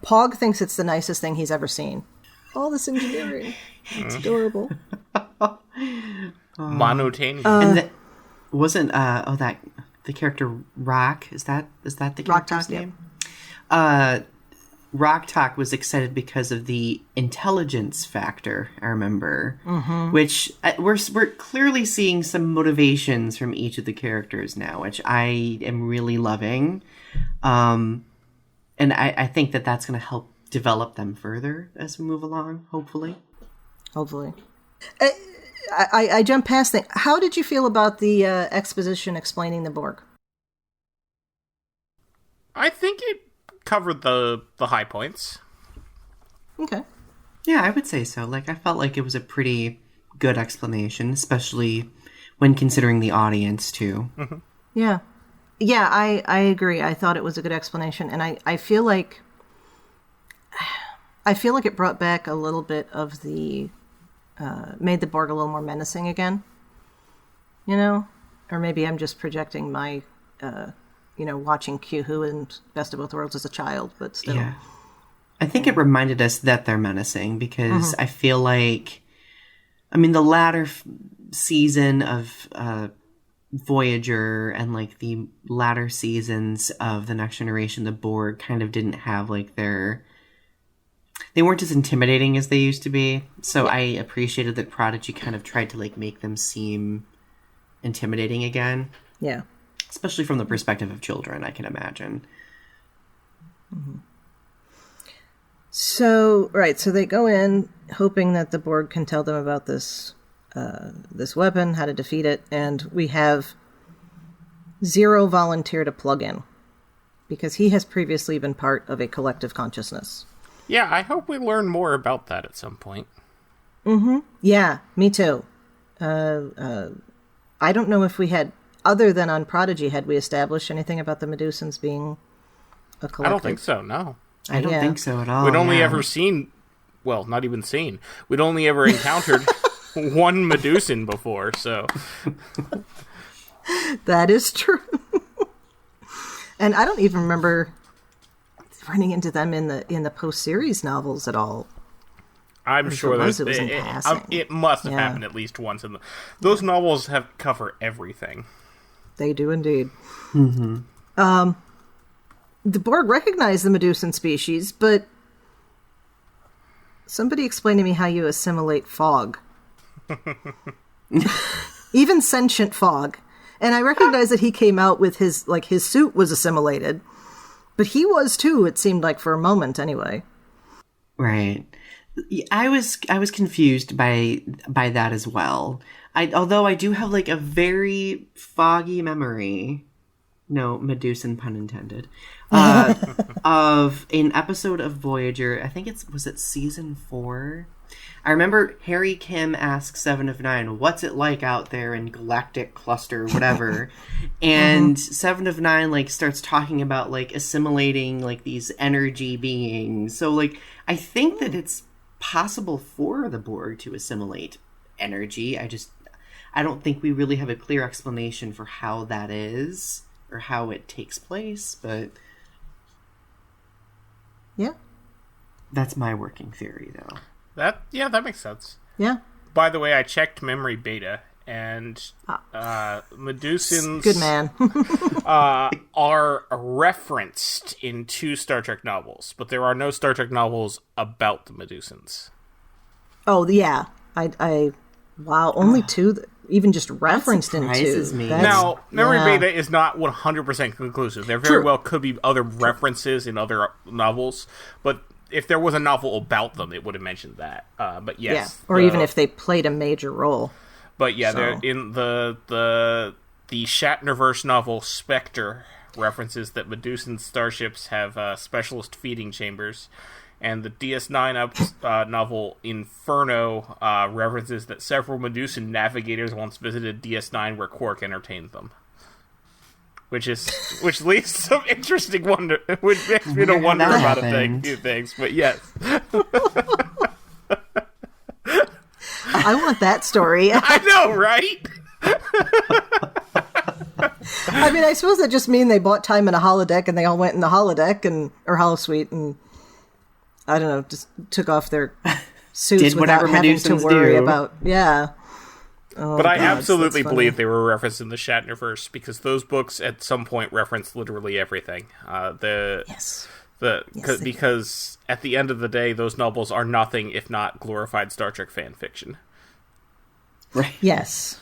Pog thinks it's the nicest thing he's ever seen. All this engineering. It's adorable. Monotaneous. And wasn't the character Rock? Is that the character's name? Rock Talk was excited because of the intelligence factor, I remember, which we're clearly seeing some motivations from each of the characters now, which I am really loving. And I think that that's going to help develop them further as we move along, hopefully. I jumped past that. How did you feel about the exposition explaining the Borg? I think it covered the high points. Okay. Yeah, I would say so. I felt like it was a pretty good explanation, especially when considering the audience, too. Yeah. Yeah, I agree. I thought it was a good explanation, and I feel like it brought back a little bit of the made the Borg a little more menacing again. You know, or maybe I'm just projecting my watching Q-Who and Best of Both Worlds as a child, but still. Yeah. I think it reminded us that they're menacing because I feel like, I mean, the latter season of Voyager and like the latter seasons of The Next Generation, the Borg kind of didn't have like they weren't as intimidating as they used to be. So I appreciated that Prodigy kind of tried to like make them seem intimidating again. Yeah. Especially from the perspective of children, I can imagine. Mm-hmm. So they go in hoping that the Borg can tell them about this weapon, how to defeat it, and we have Zero volunteer to plug in because he has previously been part of a collective consciousness. Yeah, I hope we learn more about that at some point. Mm-hmm. Yeah, me too. I don't know if we had, other than on Prodigy, had we established anything about the Medusans being a collective? I don't think so, no. I don't think so at all. We'd only ever seen, well, not even seen. We'd only ever encountered one Medusan before, so. That is true. And I don't even remember running into them in the post-series novels at all. I'm sure that it must have happened at least once. Those novels cover everything. They do indeed. Mm-hmm. The Borg recognize the Medusan species, but somebody explain to me how you assimilate fog. Even sentient fog. And I recognize that he came out with his suit was assimilated, but he was too, it seemed like, for a moment anyway. Right. I was confused by that as well. Although I do have like a very foggy memory, no Medusan pun intended, of an episode of Voyager. I think was it season 4. I remember Harry Kim asks 7 of 9, "What's it like out there in Galactic Cluster, whatever?" And 7 of 9 like starts talking about like assimilating like these energy beings. So like I think that it's possible for the Borg to assimilate energy. I don't think we really have a clear explanation for how that is or how it takes place, but yeah, that's my working theory though. That makes sense. Yeah. By the way, I checked memory beta, and Medusans good man. are referenced in 2 Star Trek novels, but there are no Star Trek novels about the Medusans. Oh yeah, I wow, only 2. Even just referenced in 2. Now, memory beta is not 100% conclusive. There very well could be other references in other novels, but if there was a novel about them, it would have mentioned that. But yes, or even if they played a major role. But yeah, they're in the Shatnerverse novel Spectre references that Medusan starships have specialist feeding chambers. And the DS9 novel Inferno references that several Medusan navigators once visited DS9 where Quark entertained them. Which leads to some interesting wonder, which makes me to wonder about a few things, but yes. I want that story. I know, right? I mean, I suppose that just means they bought time in a holodeck and they all went in the holodeck or holosuite and I don't know, just took off their suits without having to worry about. Yeah. Oh, but I absolutely believe they were referenced in the Shatnerverse because those books at some point reference literally everything. Because at the end of the day, those novels are nothing if not glorified Star Trek fan fiction. Right. Yes,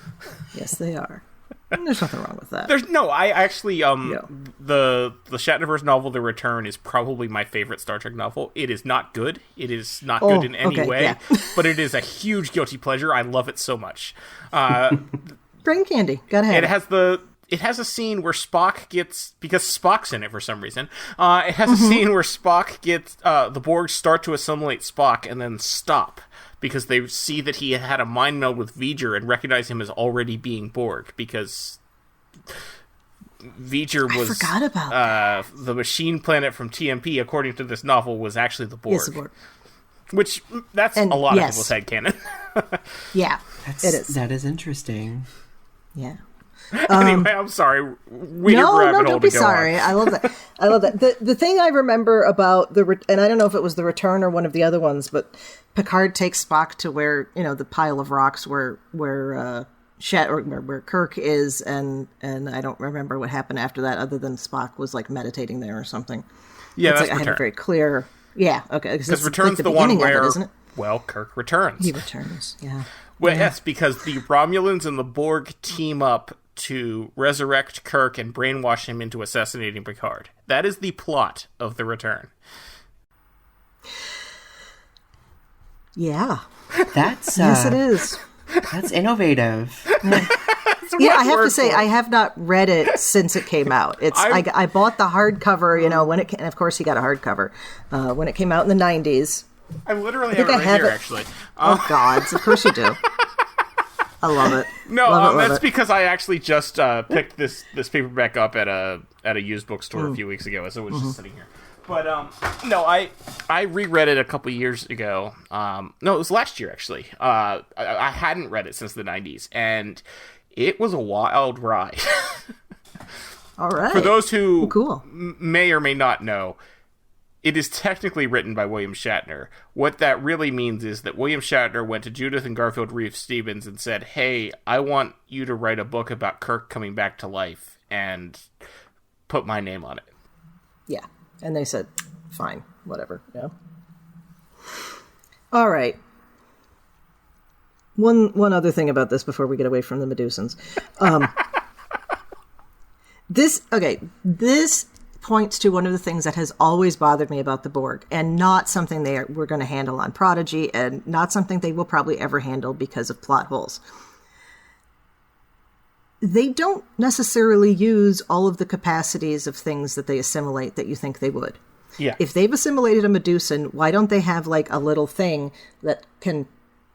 they are. And there's nothing wrong with that. I actually the Shatnerverse novel The Return is probably my favorite Star Trek novel. It is not good. It is not good in any way, but it is a huge guilty pleasure. I love it so much. Brain candy. Gotta have it. It has a scene where Spock gets, because Spock's in it for some reason, it has a scene where Spock gets, the Borg start to assimilate Spock and then stop. Because they see that he had a mind meld with V'ger and recognize him as already being Borg. Because V'ger was... I forgot about that. The machine planet from TMP, according to this novel, was actually the Borg. Yes, the Borg. Which, that's a lot of people's headcanon. Yeah, it is. That is interesting. Yeah. Anyway, I'm sorry. No, don't be sorry. I love that. I love that. The thing I remember about and I don't know if it was the Return or one of the other ones, but Picard takes Spock to where, the pile of rocks where Kirk is, and I don't remember what happened after that, other than Spock was like meditating there or something. Yeah, it's that's like, Return. I have a very clear. Yeah, okay. Because Return's the one where, isn't it? Well, Kirk returns. He returns. Yeah. Well, yes, because the Romulans and the Borg team up to resurrect Kirk and brainwash him into assassinating Picard. That is the plot of The Return. Yeah. That's yes, it is. That's innovative. I have to say, I have not read it since it came out. I bought the hardcover, when it came, and of course he got a hardcover, when it came out in the 90s. I literally have it right here, actually. Oh, God. Of course you do. I love it. No, that's because I actually just picked this paperback up at a used bookstore a few weeks ago, so it was just sitting here. But no, I reread it a couple years ago. No, it was last year actually. I hadn't read it since the 90s, and it was a wild ride. All right. For those who cool. may or may not know, it is technically written by William Shatner. What that really means is that William Shatner went to Judith and Garfield Reeves-Stevens and said, "Hey, I want you to write a book about Kirk coming back to life and put my name on it." Yeah. And they said, fine, whatever. Yeah. All right. One other thing about this before we get away from the Medusans. This points to one of the things that has always bothered me about the Borg, and not something we're going to handle on Prodigy, and not something they will probably ever handle because of plot holes. They don't necessarily use all of the capacities of things that they assimilate that you think they would. Yeah. If they've assimilated a Medusan, why don't they have like a little thing that can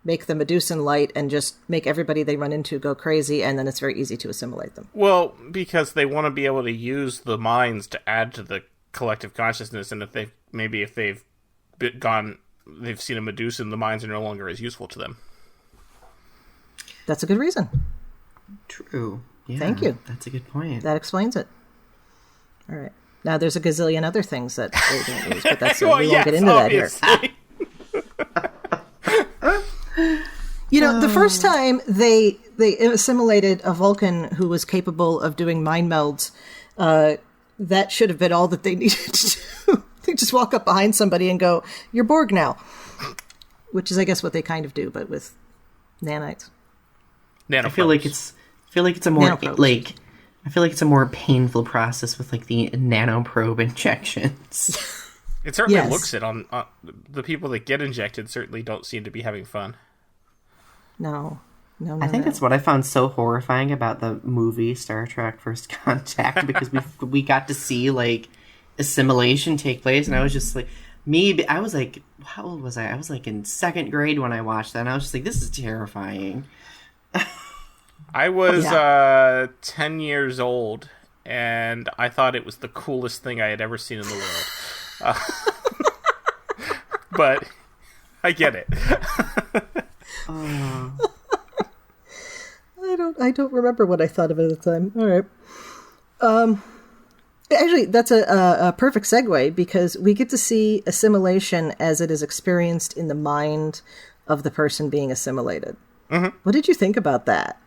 make the Medusan light and just make everybody they run into go crazy, and then it's very easy to assimilate them? Well, because they want to be able to use the minds to add to the collective consciousness, and if they've seen a Medusan, the minds are no longer as useful to them. That's a good reason. True. Yeah, thank you. That's a good point. That explains it. All right. Now, there's a gazillion other things that they don't use, but that's well, we won't get into obviously. that here. The first time they assimilated a Vulcan who was capable of doing mind melds, that should have been all that they needed to do. They just walk up behind somebody and go, "You're Borg now," which is, I guess, what they kind of do, but with nanites. I feel like it's a more more painful process with like the nanoprobe injections. It certainly looks it on the people that get injected. Certainly don't seem to be having fun. No. I think that's what I found so horrifying about the movie Star Trek First Contact, because we got to see like assimilation take place, and I was just like, I was like, how old was I? I was like in second grade when I watched that, and I was just like, this is terrifying. I was 10 years old, and I thought it was the coolest thing I had ever seen in the world. But I get it. I don't remember what I thought of it at the time. All right. Actually, that's a perfect segue, because we get to see assimilation as it is experienced in the mind of the person being assimilated. Mm-hmm. What did you think about that?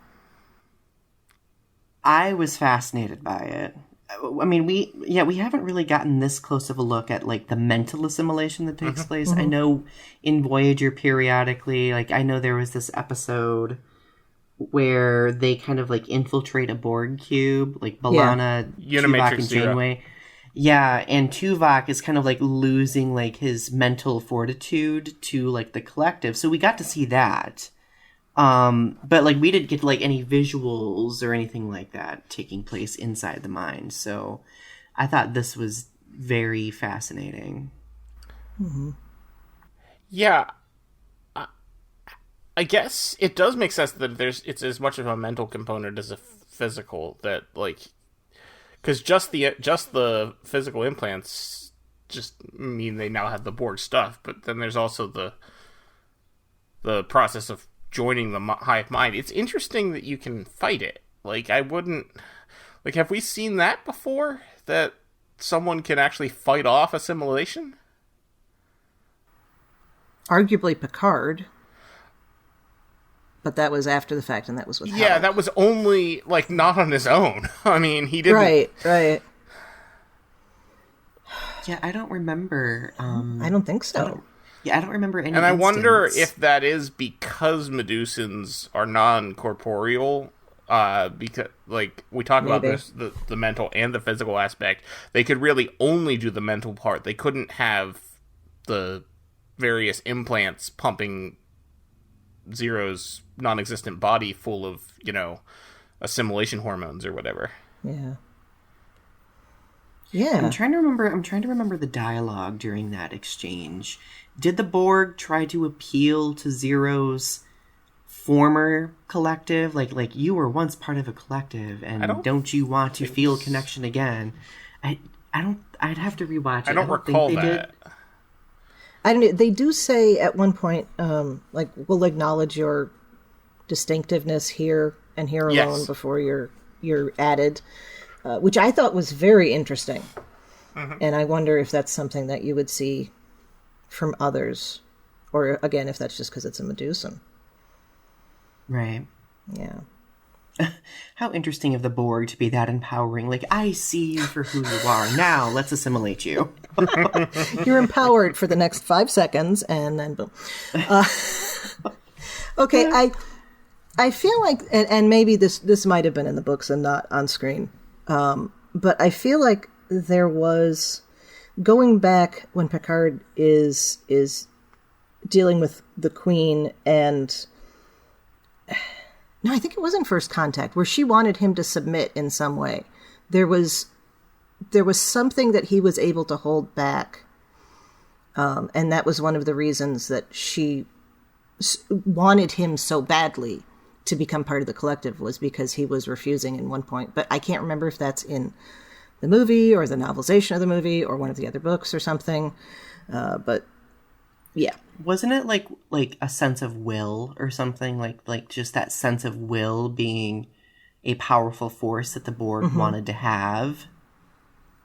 I was fascinated by it. I mean, we haven't really gotten this close of a look at like the mental assimilation that takes place. I know in Voyager periodically, like I know there was this episode where they kind of like infiltrate a Borg cube, like B'Elanna, Tuvok, and Janeway. Yeah, and Tuvok is kind of like losing like his mental fortitude to like the collective. So we got to see that. But like we didn't get like any visuals or anything like that taking place inside the mind. So I thought this was very fascinating. Mm-hmm. Yeah. I guess it does make sense that it's as much of a mental component as a physical, that like, Because just the physical implants just mean they now have the Borg stuff, but then there's also the process of joining the hive mind. It's interesting that you can fight it. Like, I wouldn't... Like, have we seen that before? That someone can actually fight off assimilation? Arguably Picard. But that was after the fact, and that was with Yeah, Hal. that was only, like, not on his own. I mean, he didn't... Right. Yeah, I don't remember. I don't think so. I don't remember any. And I wonder instance. if that is because Medusans are non-corporeal. Because, like, we talk about Maybe. this, the mental and the physical aspect. They could really only do the mental part. They couldn't have the various implants pumping Zero's non-existent body full of, assimilation hormones or whatever. Yeah. I'm trying to remember the dialogue during that exchange. Did the Borg try to appeal to Zero's former collective? Like you were once part of a collective, and don't you want to feel connection again? I don't. I'd have to rewatch it. I don't recall think they that. did. I don't know. They do say at one point, like, we'll acknowledge your distinctiveness here and here alone Yes. before you're added, which I thought was very interesting. Mm-hmm. And I wonder if that's something that you would see from others, or again, if that's just because it's a Medusan. Right. Yeah. How interesting of the Borg to be that empowering. Like, I see you for who you are. Now, let's assimilate you. You're empowered for the next 5 seconds, and then boom. Okay, I feel like, and maybe this might have been in the books and not on screen, but I feel like there was, going back when Picard is dealing with the Queen, and no, I think it was in First Contact, where she wanted him to submit in some way. There was something that he was able to hold back, and that was one of the reasons that she wanted him so badly to become part of the collective, was because he was refusing in one point. But I can't remember if that's in the movie or the novelization of the movie or one of the other books or something. But yeah. Wasn't it like a sense of will or something? Like just that sense of will being a powerful force that the Borg wanted to have?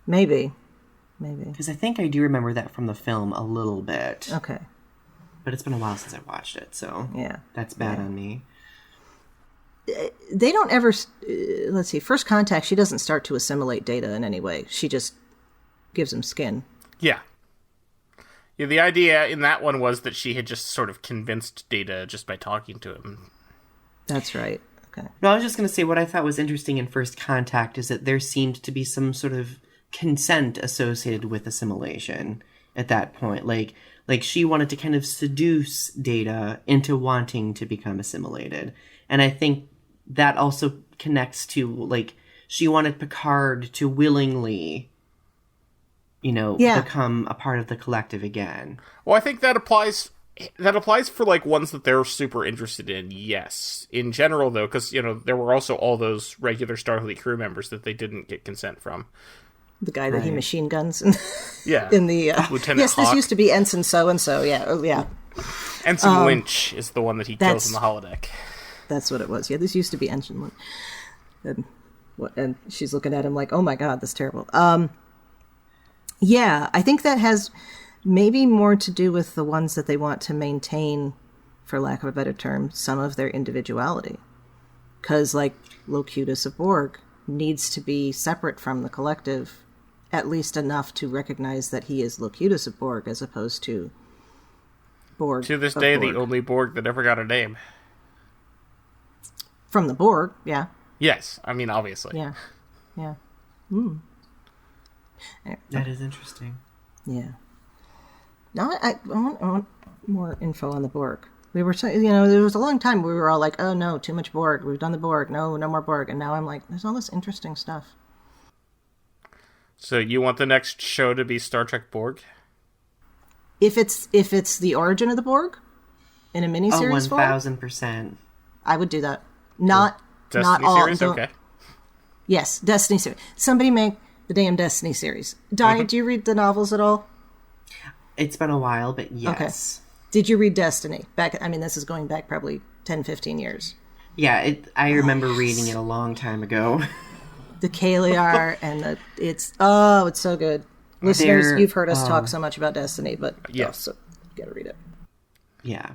Maybe. Because I think I do remember that from the film a little bit. Okay. But it's been a while since I watched it, so Yeah. that's bad on me. They don't ever, let's see, First Contact, she doesn't start to assimilate Data in any way. She just gives him skin. Yeah. Yeah, the idea in that one was that she had just sort of convinced Data just by talking to him. That's right. Okay. No, I was just going to say what I thought was interesting in First Contact is that there seemed to be some sort of consent associated with assimilation at that point. Like she wanted to kind of seduce Data into wanting to become assimilated. And I think that also connects to, like, she wanted Picard to willingly, become a part of the collective again. Well, I think that applies for, like, ones that they're super interested in, yes. In general, though, because, there were also all those regular Starfleet crew members that they didn't get consent from. The guy that he machine guns in, Yeah. in the... Lieutenant yes, Hawk. This used to be Ensign so-and-so, yeah. Oh, yeah. Ensign Lynch is the one that he kills in the that's- holodeck. That's what it was. Yeah, this used to be Ensign Lynch. And she's looking at him like, oh my God, that's terrible. Yeah, I think that has maybe more to do with the ones that they want to maintain, for lack of a better term, some of their individuality. Because, like, Locutus of Borg needs to be separate from the collective, at least enough to recognize that he is Locutus of Borg as opposed to Borg. To this of day, Borg. the only Borg that ever got a name. From the Borg, yeah. Yes, I mean, obviously. Yeah. That is interesting. Yeah. No, I want more info on the Borg. We were saying, there was a long time we were all like, oh no, too much Borg. We've done the Borg. No more Borg. And now I'm like, there's all this interesting stuff. So you want the next show to be Star Trek Borg? If it's the origin of the Borg in a miniseries form, 1,000%. I would do that. Not Destiny all. series? Don't- Okay. Yes, Destiny series. Somebody make the damn Destiny series. Donnie, do you read the novels at all? It's been a while, but yes. Okay. Did you read Destiny? This is going back probably 10, 15 years. Yeah, I remember reading it a long time ago. The Kaliar and it's so good. Listeners, you've heard us talk so much about Destiny, but so you gotta read it. Yeah.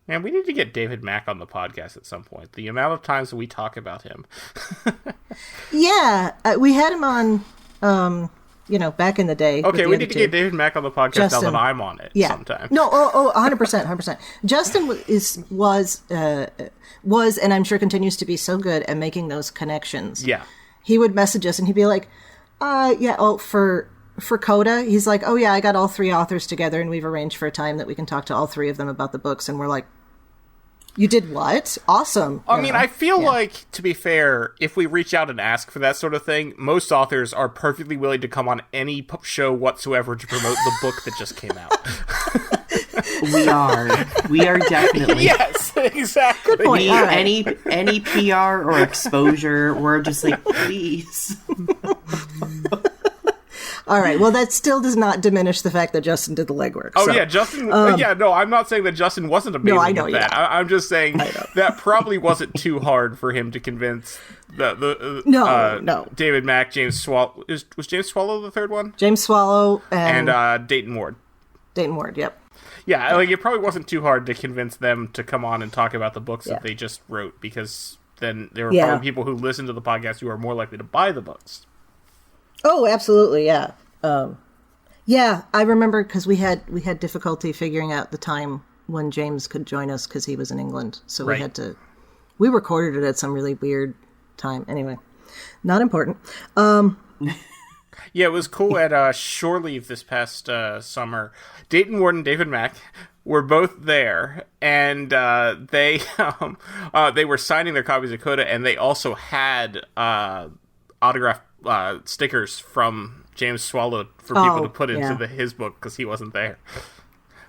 Man, we need to get David Mack on the podcast at some point. The amount of times we talk about him. Yeah, we had him on, back in the day. Okay, we need to get David Mack on the podcast Justin, now that I'm on it sometime. No, 100%. Justin was, and I'm sure continues to be so good at making those connections. Yeah. He would message us and he'd be like, for Coda, he's like, oh yeah, I got all 3 authors together and we've arranged for a time that we can talk to all 3 of them about the books. And we're like, you did what? Awesome. I feel like, to be fair, if we reach out and ask for that sort of thing, most authors are perfectly willing to come on any show whatsoever to promote the book that just came out. We are definitely. Yes, exactly. Good point. Any PR or exposure, we're just like, please. All right. Well, that still does not diminish the fact that Justin did the legwork. Oh, so. Yeah, Justin. No, I'm not saying that Justin wasn't amazing at that. I'm just saying that probably wasn't too hard for him to convince no. David Mack, James Swallow. Was James Swallow the third one? James Swallow and Dayton Ward. Dayton Ward, yep. Yeah, it probably wasn't too hard to convince them to come on and talk about the books that they just wrote, because then there were probably people who listen to the podcast who are more likely to buy the books. Oh, absolutely, yeah. I remember because we had difficulty figuring out the time when James could join us because he was in England. So we recorded it at some really weird time. Anyway, not important. Yeah, it was cool at Shore Leave this past summer. Dayton Ward and David Mack were both there, and they were signing their copies of Coda, and they also had autographed stickers from James Swallow for people to put into his book because he wasn't there.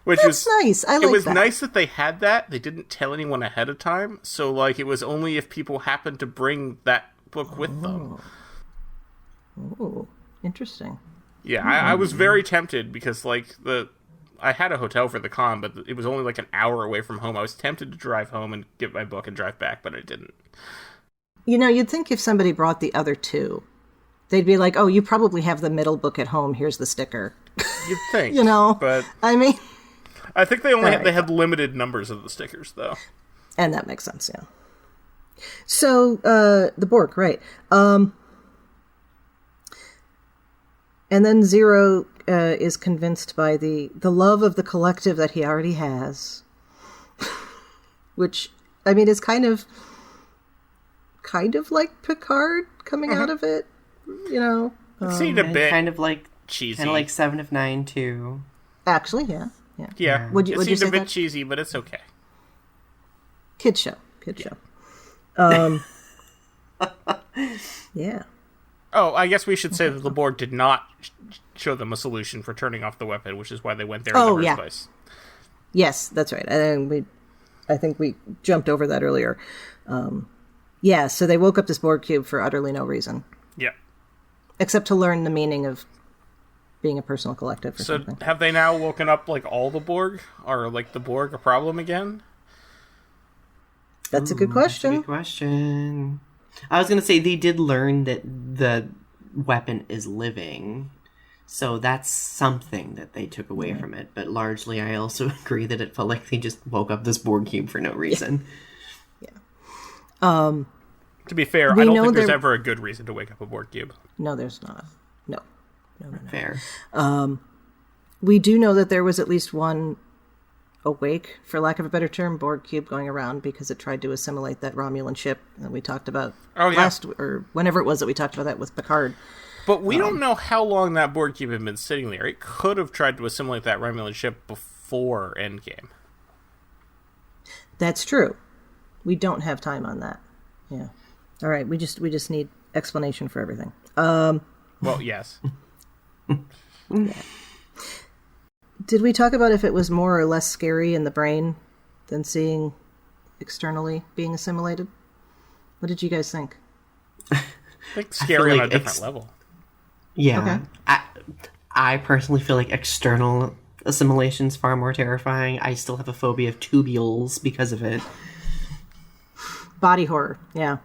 That's nice. I like that. It was nice that they had that. They didn't tell anyone ahead of time, so it was only if people happened to bring that book with them. Oh, interesting. Yeah, I was very tempted because I had a hotel for the con, but it was only an hour away from home. I was tempted to drive home and get my book and drive back, but I didn't. You'd think if somebody brought the other 2, they'd be like, oh, you probably have the middle book at home. Here's the sticker. You'd think. But I think they had limited numbers of the stickers, though. And that makes sense, yeah. So, the Borg, right. And then Zero is convinced by the love of the collective that he already has. Which, is kind of like Picard coming out of it. It seemed a bit kind of like cheesy, kind of like 7 of 9 too. Actually, yeah. It seemed a bit cheesy, but it's okay. Kid show. Yeah. Oh, I guess we should say that the Borg did not show them a solution for turning off the weapon, which is why they went there in the first place. Yes, that's right. I think we jumped over that earlier. So they woke up this Borg cube for utterly no reason. Yeah. Except to learn the meaning of being a personal collective or something. So have they now woken up all the Borg? Or the Borg a problem again? That's a good question. That's a good question. I was going to say they did learn that the weapon is living. So that's something that they took away from it. But largely I also agree that it felt like they just woke up this Borg cube for no reason. Yeah. To be fair, I don't think there's ever a good reason to wake up a Borg cube. No, there's not. No. Fair. We do know that there was at least one awake, for lack of a better term, Borg cube going around because it tried to assimilate that Romulan ship that we talked about or whenever it was that we talked about that with Picard. But we don't know how long that Borg cube had been sitting there. It could have tried to assimilate that Romulan ship before Endgame. That's true. We don't have time on that. Yeah. All right. We just need explanation for everything. Well, yes. Yeah. Did we talk about if it was more or less scary in the brain than seeing externally being assimilated? What did you guys think? think scary on like a different level. Yeah. Okay. I personally feel like external assimilation is far more terrifying. I still have a phobia of tubules because of it. Body horror. Yeah.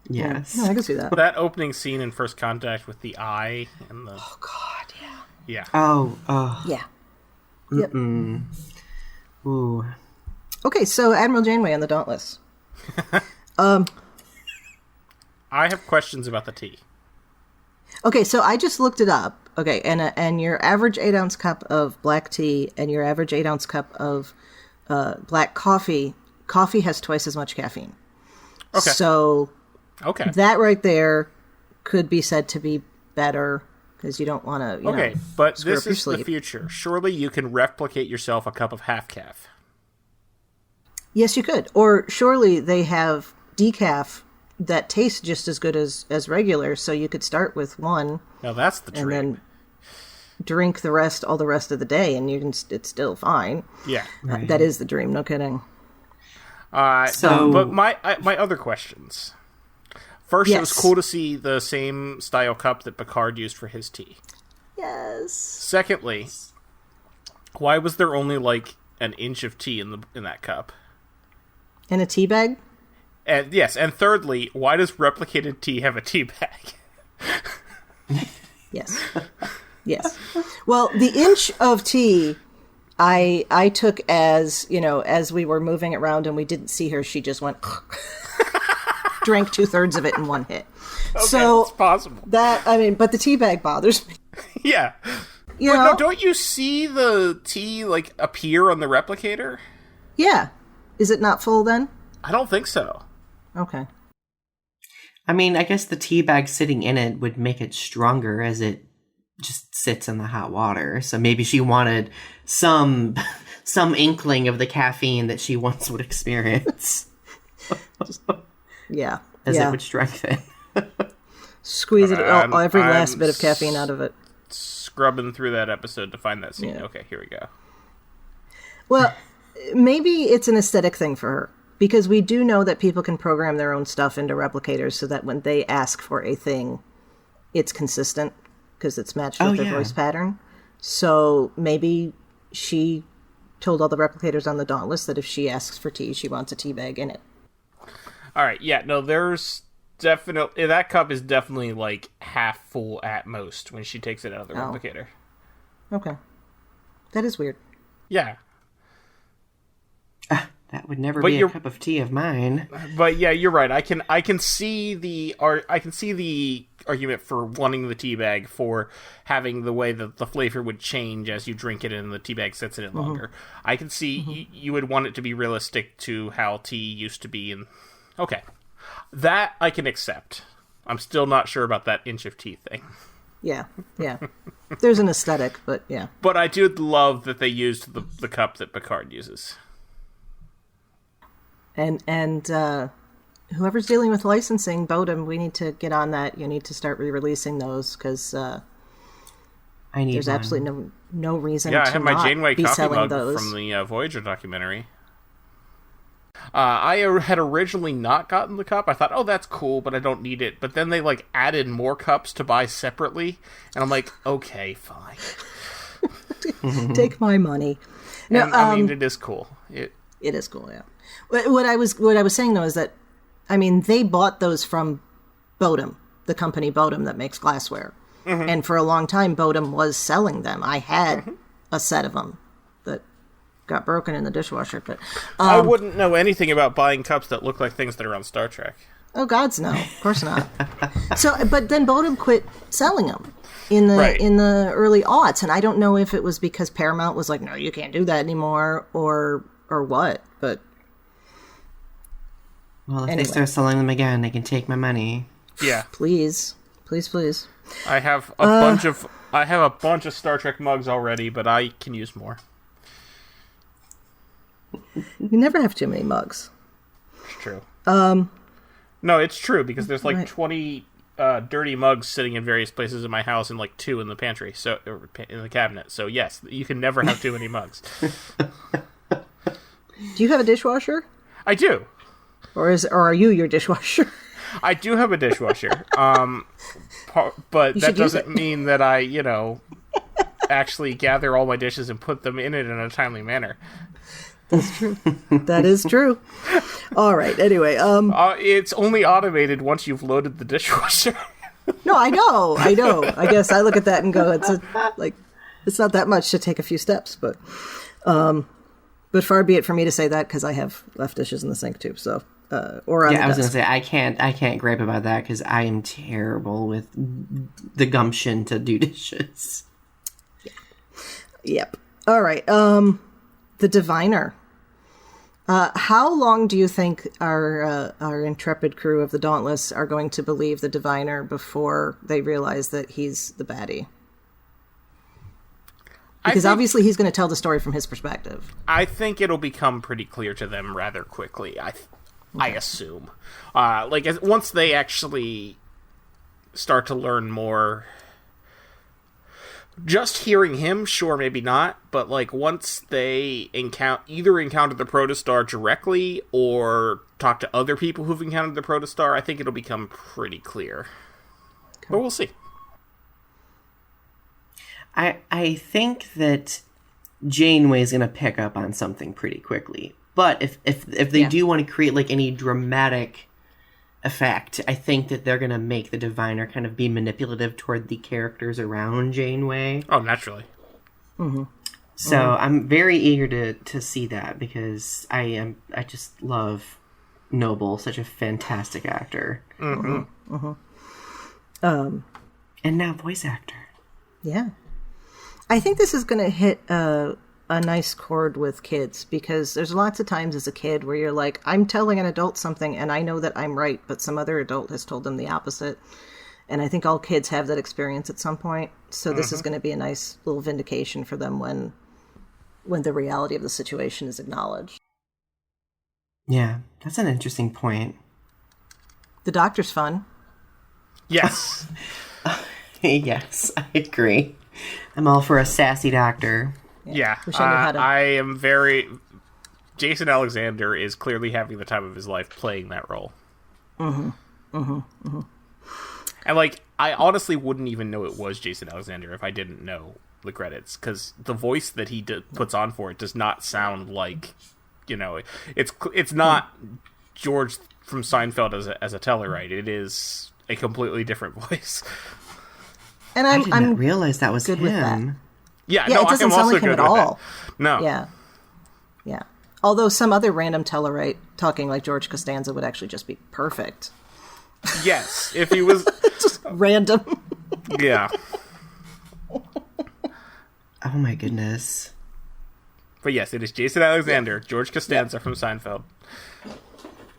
Yes. Yeah, I can see that. That opening scene in First Contact with the eye and the... Oh, God, yeah. Yeah. Oh. Yeah. Yep. Ooh. Okay, so Admiral Janeway on the Dauntless. I have questions about the tea. Okay, so I just looked it up. Okay, and your average 8-ounce cup of black tea and your average 8-ounce cup of black coffee has twice as much caffeine. Okay. So that right there could be said to be better because you don't want to. Okay, but this is sleep. the future. Surely you can replicate yourself a cup of half calf. Yes, you could. Or surely they have decaf that tastes just as good as regular, so you could start with one. Now that's the dream. And then drink all the rest of the day, and it's still fine. Yeah. Right. That is the dream, no kidding. But my other questions. First, Yes. It was cool to see the same style cup that Picard used for his tea. Yes. Secondly, why was there only like an inch of tea in that cup? In a tea bag? And and thirdly, why does replicated tea have a tea bag? Yes. Yes. Well, the inch of tea I took as, as we were moving around and we didn't see her, she just went drank 2/3 of it in one hit. Okay, so it's possible. But the tea bag bothers me. Yeah. You But know? no, don't you see the tea like appear on the replicator? Yeah. Is it not full then? I don't think so. Okay. I mean, I guess the tea bag sitting in it would make it stronger as it just sits in the hot water. So maybe she wanted some inkling of the caffeine that she once would experience. Yeah. As it would strengthen. Squeeze every I'm last bit of caffeine out of it. Scrubbing through that episode to find that scene. Yeah. Okay, here we go. Well, maybe it's an aesthetic thing for her. Because we do know that people can program their own stuff into replicators so that when they ask for a thing, it's consistent because it's matched with their voice pattern. So maybe she told all the replicators on the Dauntless that if she asks for tea, she wants a tea bag in it. All right, yeah, no, there's definitely... That cup is definitely, like, half full at most when she takes it out of the replicator. Okay. That is weird. Yeah. That would never be a cup of tea of mine. But yeah, you're right. I can see the argument for wanting the tea bag for having the way that the flavor would change as you drink it and the tea bag sits in it longer. I can see you would want it to be realistic to how tea used to be. And okay, that I can accept. I'm still not sure about that inch of tea thing. Yeah. There's an aesthetic, but yeah. But I do love that they used the cup that Picard uses. And whoever's dealing with licensing, Bodum, we need to get on that. You need to start re-releasing those because there's absolutely no reason I to have my not Janeway be coffee selling mug those. from the Voyager documentary. I had originally not gotten the cup. I thought, oh, that's cool, but I don't need it. But then they added more cups to buy separately, and I'm like, okay, fine. Take my money. No, I mean, it is cool. It is cool, yeah. What I was saying though is that, I mean, they bought those from Bodum, the company Bodum that makes glassware, and for a long time Bodum was selling them. I had a set of them that got broken in the dishwasher, but I wouldn't know anything about buying cups that look like things that are on Star Trek. Oh, gods no, of course not. But then Bodum quit selling them in the early aughts, and I don't know if it was because Paramount was like, no, you can't do that anymore, or what, but. Well, if they start selling them again, they can take my money. Yeah, please. I have a bunch of Star Trek mugs already, but I can use more. You never have too many mugs. It's true. No, it's true because there's 20 dirty mugs sitting in various places in my house and 2 in the pantry, or in the cabinet. So yes, you can never have too many mugs. Do you have a dishwasher? I do. Or are you your dishwasher? I do have a dishwasher, but that doesn't mean that I, actually gather all my dishes and put them in it in a timely manner. That's true. That is true. All right. Anyway, it's only automated once you've loaded the dishwasher. No, I know. I guess I look at that and go, it's not that much to take a few steps, but far be it for me to say that because I have left dishes in the sink too. So, or on the I was desk. gonna say I can't gripe about that because I am terrible with the gumption to do dishes. Yep. All right. The diviner. How long do you think our intrepid crew of the Dauntless are going to believe the diviner before they realize that he's the baddie? Because obviously he's going to tell the story from his perspective. I think it'll become pretty clear to them rather quickly. I assume, once they actually start to learn more. Just hearing him, sure, maybe not, but once they either encounter the protostar directly or talk to other people who've encountered the protostar, I think it'll become pretty clear. Okay. But we'll see. I think that Janeway is going to pick up on something pretty quickly. But if they do want to create any dramatic effect, I think that they're going to make the diviner kind of be manipulative toward the characters around Janeway. Oh, naturally. Mm-hmm. So I'm very eager to see that because I just love Noble, such a fantastic actor. Mm-hmm. Mm-hmm. And now voice actor. Yeah. I think this is going to hit a nice chord with kids because there's lots of times as a kid where you're like, I'm telling an adult something and I know that I'm right, but some other adult has told them the opposite. And I think all kids have that experience at some point. So this is going to be a nice little vindication for them when the reality of the situation is acknowledged. Yeah, that's an interesting point. The doctor's fun. Yes. Yes, I agree. I'm all for a sassy doctor. Yeah, I am very... Jason Alexander is clearly having the time of his life playing that role. Mm-hmm. Mm-hmm. Mm-hmm. And, I honestly wouldn't even know it was Jason Alexander if I didn't know the credits, because the voice that he puts on for it does not sound like, it's not George from Seinfeld as a Tellarite. It is a completely different voice. And I didn't realize that was good him. With that. Yeah, it doesn't sound like him at all. No. Yeah. Although some other random Tellarite talking like George Costanza would actually just be perfect. Yes, if he was... just random. Yeah. Oh my goodness. But yes, it is Jason Alexander, George Costanza from Seinfeld.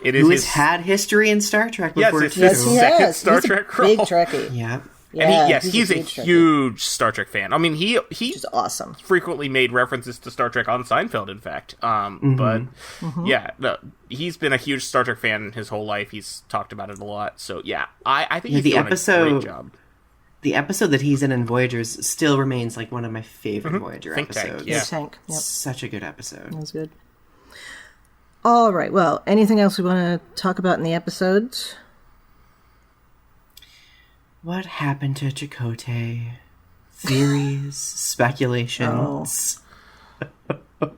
Who has had history in Star Trek before, yes, it's his second Star Trek role. Big Trekkie. Yeah. And he's a huge Star Trek fan. I mean, he's awesome. Frequently made references to Star Trek on Seinfeld, in fact. He's been a huge Star Trek fan his whole life. He's talked about it a lot. So yeah, I think he's doing a great job. The episode that he's in Voyagers still remains one of my favorite Voyager episodes. The Tank. Yep. Such a good episode. That was good. All right. Well, anything else we want to talk about in the episodes? What happened to Chakotay? Theories, speculations. Oh.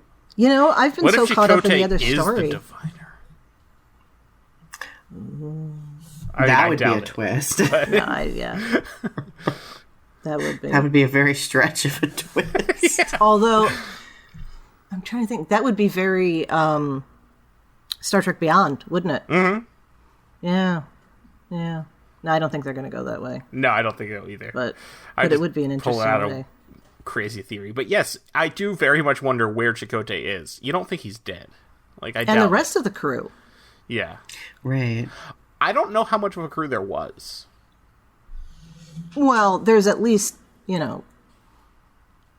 I've been so caught up in the other story. The diviner? That would be a twist. Yeah. That would be. That would be a very stretch of a twist. Yeah. Although, I'm trying to think. That would be very Star Trek Beyond, wouldn't it? Mm-hmm. Yeah. Yeah. No, I don't think they're going to go that way. No, I don't think so either. But it would be an interesting way. Crazy theory. But yes, I do very much wonder where Chakotay is. You don't think he's dead. I doubt and the rest of the crew. Yeah. Right. I don't know how much of a crew there was. Well, there's at least,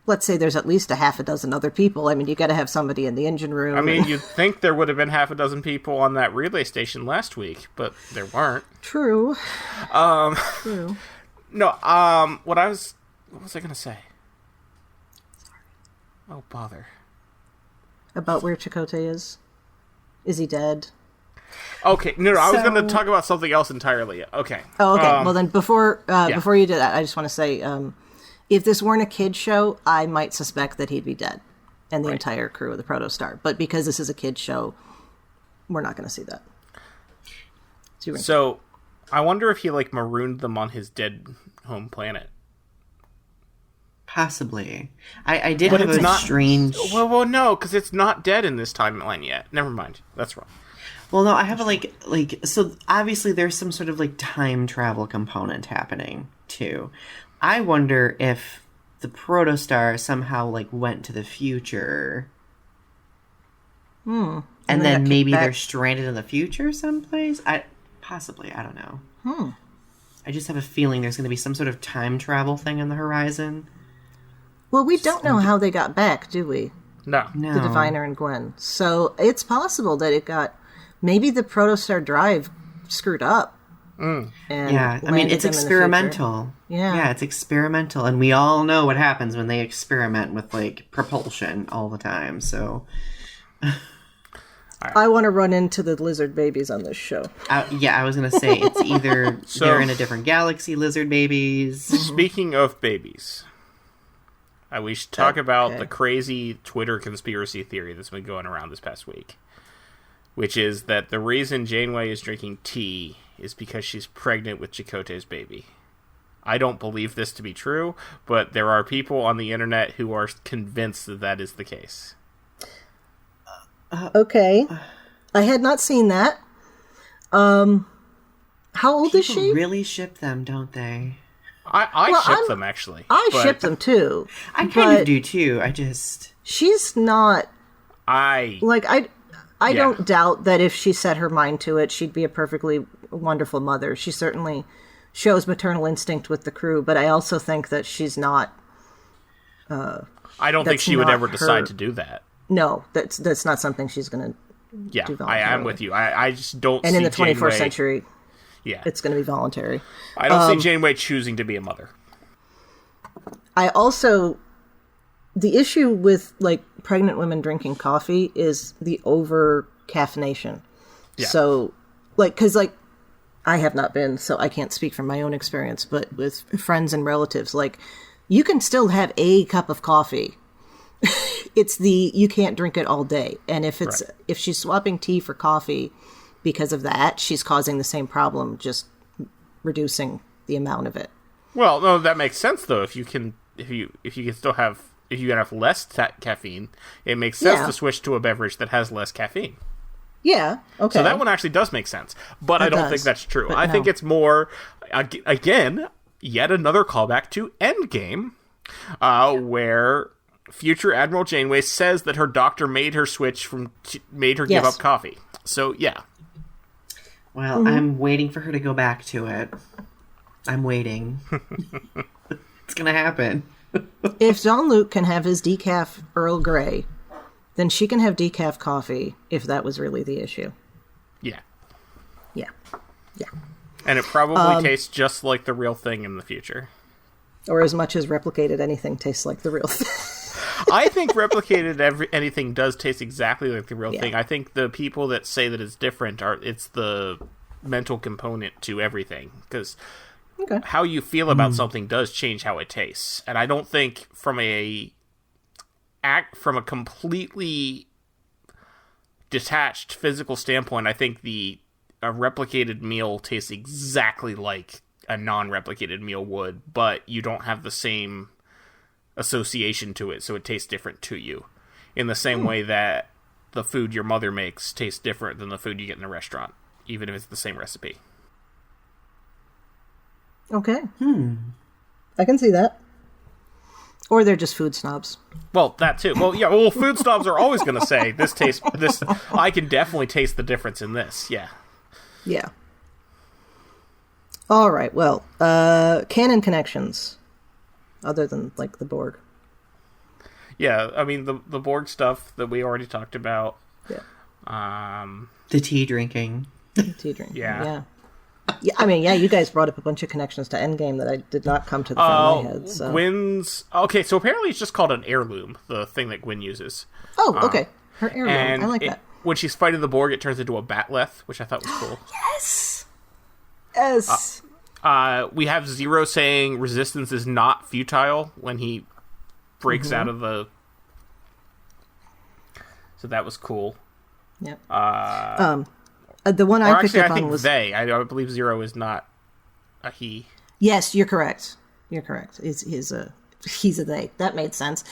let's say there's at least a half a dozen other people. I mean, you got to have somebody in the engine room. I mean, you'd think there would have been half a dozen people on that relay station last week, but there weren't. True. True. No, what was I going to say? Oh, bother. About where Chakotay is? Is he dead? Okay, no, I was going to talk about something else entirely. Okay. Oh, okay. Well, then before you do that, I just want to say, if this weren't a kid's show, I might suspect that he'd be dead, and the entire crew of the Protostar. But because this is a kid's show, we're not going to see that. So, I wonder if he marooned them on his dead home planet. Possibly. I did have a strange... Well, no, because it's not dead in this timeline yet. Never mind. That's wrong. Well, no, I have so obviously there's some sort of time travel component happening too. I wonder if the Protostar somehow went to the future. And then maybe they're stranded in the future someplace. Possibly, I don't know. I just have a feeling there's going to be some sort of time travel thing on the horizon. Well, we don't know how they got back, do we? No. The Diviner and Gwen. So it's possible that it got... Maybe the Protostar drive screwed up. And I mean, it's experimental. Yeah, it's experimental. And we all know what happens when they experiment with, propulsion all the time, so... I want to run into the lizard babies on this show. I was going to say, it's either they're in a different galaxy, lizard babies. Speaking of babies, we should talk about the crazy Twitter conspiracy theory that's been going around this past week, which is that the reason Janeway is drinking tea is because she's pregnant with Chakotay's baby. I don't believe this to be true, but there are people on the internet who are convinced that that is the case. Okay. I had not seen that. How old is she? People really ship them, don't they? I ship them, actually. I ship them, too. I kind of do, too. She's not... I don't doubt that if she set her mind to it, she'd be a perfectly wonderful mother. She certainly shows maternal instinct with the crew, but I also think that she's not... I don't think she would ever decide to do that. No, that's not something she's going to do voluntarily. I'm with you. I just don't see And in the 21st Janeway... century, it's going to be voluntary. I don't see Janeway choosing to be a mother. I also... The issue with, pregnant women drinking coffee is the over-caffeination. Yeah. So, because, I have not been, so I can't speak from my own experience, but with friends and relatives, you can still have a cup of coffee. It's you can't drink it all day. And if she's swapping tea for coffee because of that, she's causing the same problem, just reducing the amount of it. Well, no, that makes sense though. If you can have less caffeine, it makes sense to switch to a beverage that has less caffeine. Yeah, okay. So that one actually does make sense. But I don't think that's true. I think it's more, again, yet another callback to Endgame, where future Admiral Janeway says that her doctor made her give up coffee. So, yeah. Well, I'm waiting for her to go back to it. I'm waiting. It's going to happen. If Jean-Luc can have his decaf Earl Grey, then she can have decaf coffee if that was really the issue. Yeah. Yeah. Yeah. And it probably tastes just like the real thing in the future. Or as much as replicated anything tastes like the real thing. I think replicated anything does taste exactly like the real thing. I think the people that say that it's different it's the mental component to everything. Because how you feel about something does change how it tastes. And I don't think from a completely detached physical standpoint, I think a replicated meal tastes exactly like a non-replicated meal would, but you don't have the same association to it, so it tastes different to you. In the same way that the food your mother makes tastes different than the food you get in a restaurant, even if it's the same recipe. Okay. I can see that. Or they're just food snobs. Well, that too. Well, yeah. Well, food snobs are always going to say this. I can definitely taste the difference in this. Yeah. Yeah. All right. Well, canon connections, other than the Borg. Yeah, I mean the Borg stuff that we already talked about. Yeah. The tea drinking. Yeah. Yeah, I mean, you guys brought up a bunch of connections to Endgame that I did not come to the front of my head. So. Gwen's... Okay, so apparently it's just called an heirloom, the thing that Gwen uses. Oh, okay. Her heirloom. I like that. when she's fighting the Borg, it turns into a batleth, which I thought was cool. Yes. We have Zero saying resistance is not futile when he breaks out of the... So that was cool. Yep. The one I picked up on was... they. I believe Zero is not a he. Yes, you're correct. You're correct. He's a they. That made sense.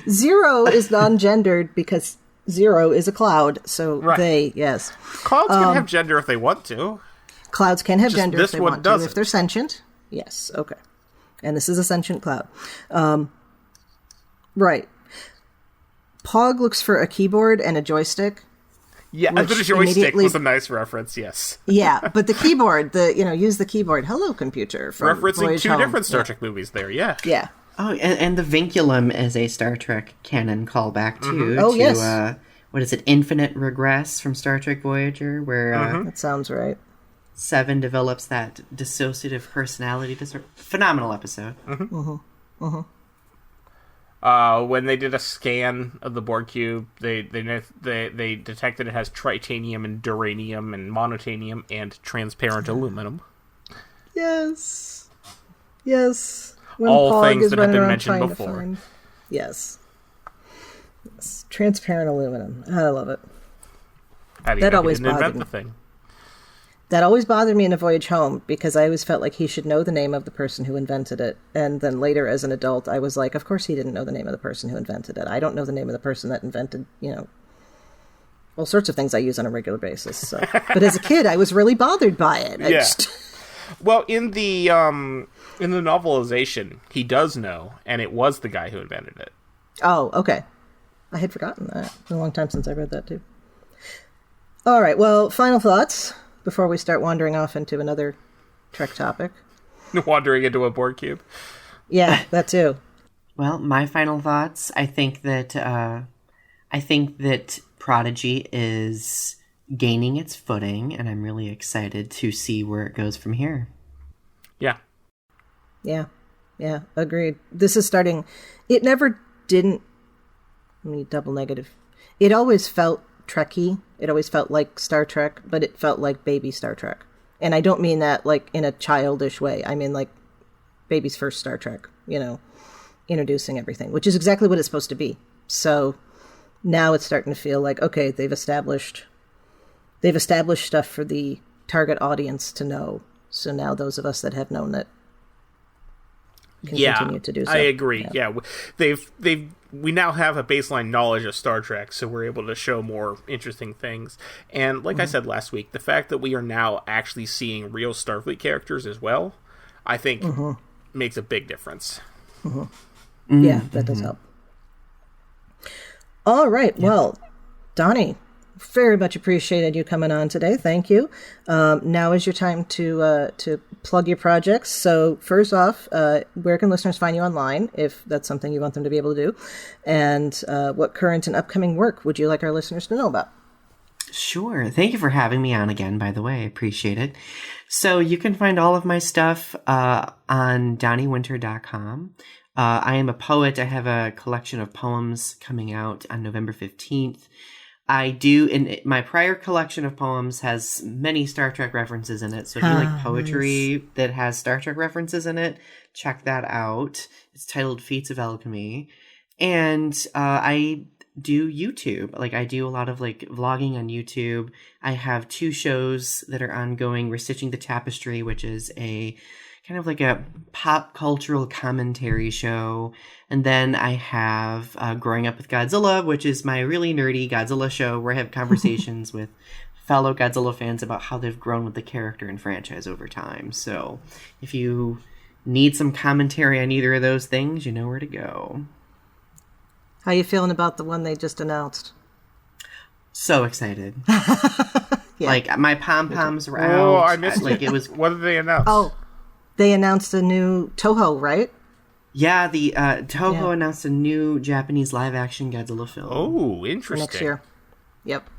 Zero is non-gendered because Zero is a cloud, so they, yes. Clouds can have gender if they want to. Clouds can have gender if they want doesn't. to. If they're sentient, yes, okay. And this is a sentient cloud. Right. Pog looks for a keyboard and a joystick. Yeah, the joystick was a nice reference, yes. Yeah, but the keyboard, use the keyboard. Hello, computer. From referencing Voyage two Home. different Star Trek movies there, yeah. Yeah. Oh, and the vinculum is a Star Trek canon callback, too. Oh, to, yes. What is it? Infinite Regress from Star Trek Voyager, where... that sounds right. Seven develops that dissociative personality disorder. Phenomenal episode. When they did a scan of the Borg cube, they detected it has tritanium and duranium and monotanium and transparent aluminum. Yes. Yes. When All Pog things is that have running been around mentioned trying to before. find- Yes. Yes. Transparent aluminum. I love it. How do you That know he always didn't invent bothered the thing? That always bothered me in A Voyage Home because I always felt like he should know the name of the person who invented it. And then later as an adult, I was like, of course he didn't know the name of the person who invented it. I don't know the name of the person that invented, all sorts of things I use on a regular basis. So. But as a kid, I was really bothered by it. Well, in the novelization, he does know, and it was the guy who invented it. Oh, okay. I had forgotten that. It's been a long time since I read that, too. All right, well, final thoughts before we start wandering off into another Trek topic. Wandering into a Borg cube. Yeah, that too. Well, my final thoughts. I think that Prodigy is gaining its footing, and I'm really excited to see where it goes from here. Yeah. Yeah, agreed. This is starting... It never didn't... Let me double negative. It always felt Trekky. It always felt like Star Trek, but it felt like baby Star Trek. And I don't mean that like in a childish way. I mean like baby's first Star Trek, introducing everything, which is exactly what it's supposed to be. So now it's starting to feel like, okay, they've established stuff for the target audience to know. So now those of us that have known it can continue to do so. I agree. Yeah. We now have a baseline knowledge of Star Trek, so we're able to show more interesting things. And like I said last week, the fact that we are now actually seeing real Starfleet characters as well, I think makes a big difference. Yeah, that does help. All right. Yeah. Well, Donny, very much appreciated you coming on today. Thank you. Now is your time to plug your projects. So first off, where can listeners find you online, if that's something you want them to be able to do? And what current and upcoming work would you like our listeners to know about? Sure. Thank you for having me on again, by the way. I appreciate it. So you can find all of my stuff on DonnyWinter.com. I am a poet. I have a collection of poems coming out on November 15th. I do, and my prior collection of poems has many Star Trek references in it. So if you like poetry that has Star Trek references in it, check that out. It's titled Feats of Alchemy. And I do YouTube. Like I do a lot of like vlogging on YouTube. I have 2 shows that are ongoing. We're Stitching the Tapestry, which is a kind of like a pop cultural commentary show. And then I have Growing Up with Godzilla, which is my really nerdy Godzilla show where I have conversations with fellow Godzilla fans about how they've grown with the character and franchise over time. So if you need some commentary on either of those things, you know where to go. How you feeling about the one they just announced? So excited. Yeah. Like my pom-poms were out. Oh, I missed like it. It was. What did they announce? Oh, they announced a new Toho, right? Yeah, the Toho announced a new Japanese live-action Godzilla film. Oh, interesting. Next year. Yep.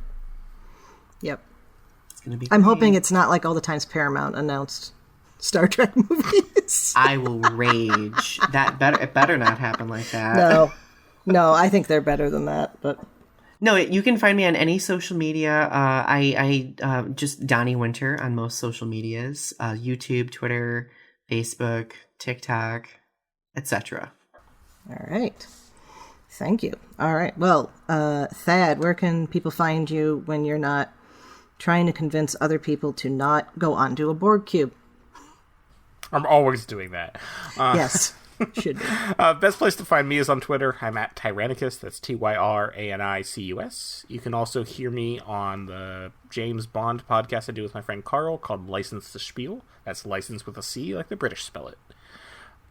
It's gonna be. I'm great. hoping it's not like all the times Paramount announced Star Trek movies. I will rage. It better not happen like that. No, I think they're better than that. But No, you can find me on any social media. I just Donny Winter on most social medias, YouTube, Twitter, Facebook, TikTok, etc. All right. Thank you. All right. Well, Thad, where can people find you when you're not trying to convince other people to not go onto a Borg cube? I'm always doing that. Yes. Should be. Best place to find me is on Twitter. I'm at Tyrannicus. That's Tyranicus. You can also hear me on the James Bond podcast I do with my friend Carl called License to Spiel. That's license with a C, like the British spell it.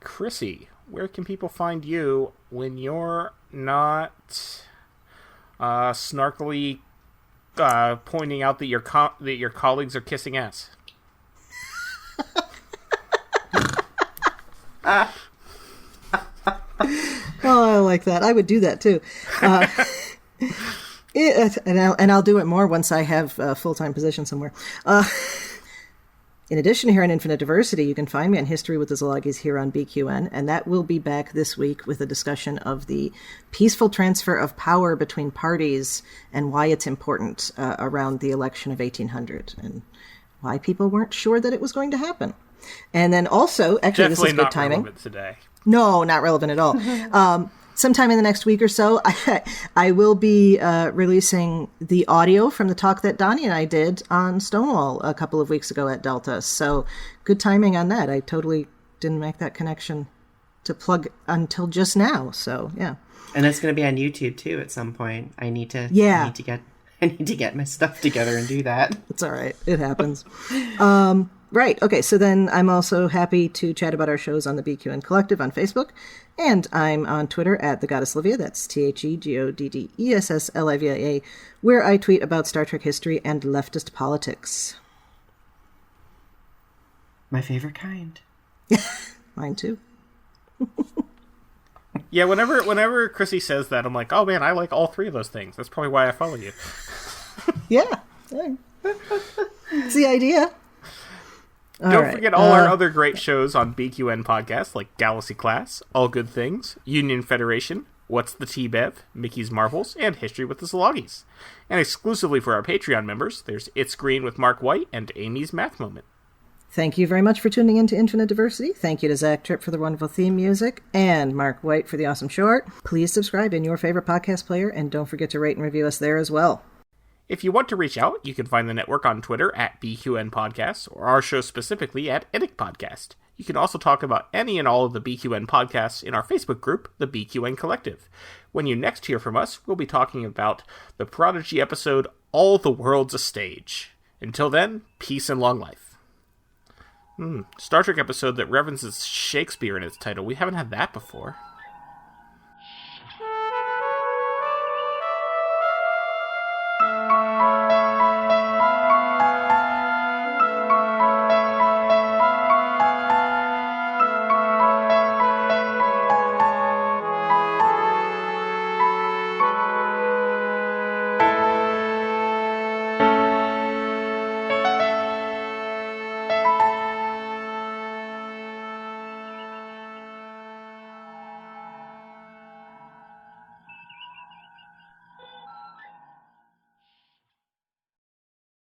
Chrissie, where can people find you when you're not snarkily pointing out that your colleagues are kissing ass? Oh, I like that. I would do that too. And I'll do it more once I have a full-time position somewhere. In addition to here on Infinite Diversity, you can find me on History with the Szilagys here on BQN, and that will be back this week with a discussion of the peaceful transfer of power between parties and why it's important around the election of 1800 and why people weren't sure that it was going to happen. And then also, actually, Definitely this is good not timing. Relevant today. No, not relevant at all. Sometime in the next week or so, I will be releasing the audio from the talk that Donny and I did on Stonewall a couple of weeks ago at Delta. So good timing on that. I totally didn't make that connection to plug until just now. So yeah. And that's going to be on YouTube too at some point. I need to get my stuff together and do that. It's all right. It happens. Right. Okay. So then I'm also happy to chat about our shows on the BQN Collective on Facebook. And I'm on Twitter at The Goddess Livia. That's TheGoddessLivia, where I tweet about Star Trek history and leftist politics. My favorite kind. Mine too. Yeah, whenever Chrissie says that, I'm like, oh man, I like all three of those things. That's probably why I follow you. Yeah. It's the idea. Don't forget all our other great shows on BQN podcasts, like Galaxy Class, All Good Things, Union Federation, What's the T-Bev, Mickey's Marvels, and History with the Szilagys. And exclusively for our Patreon members, there's It's Green with Mark White and Amy's Math Moment. Thank you very much for tuning in to Infinite Diversity. Thank you to Zach Tripp for the wonderful theme music and Mark White for the awesome short. Please subscribe in your favorite podcast player, and don't forget to rate and review us there as well. If you want to reach out, you can find the network on Twitter at BQN Podcasts, or our show specifically at Edic Podcast. You can also talk about any and all of the BQN podcasts in our Facebook group, the BQN Collective. When you next hear from us, we'll be talking about the Prodigy episode, All the World's a Stage. Until then, peace and long life. Star Trek episode that references Shakespeare in its title. We haven't had that before.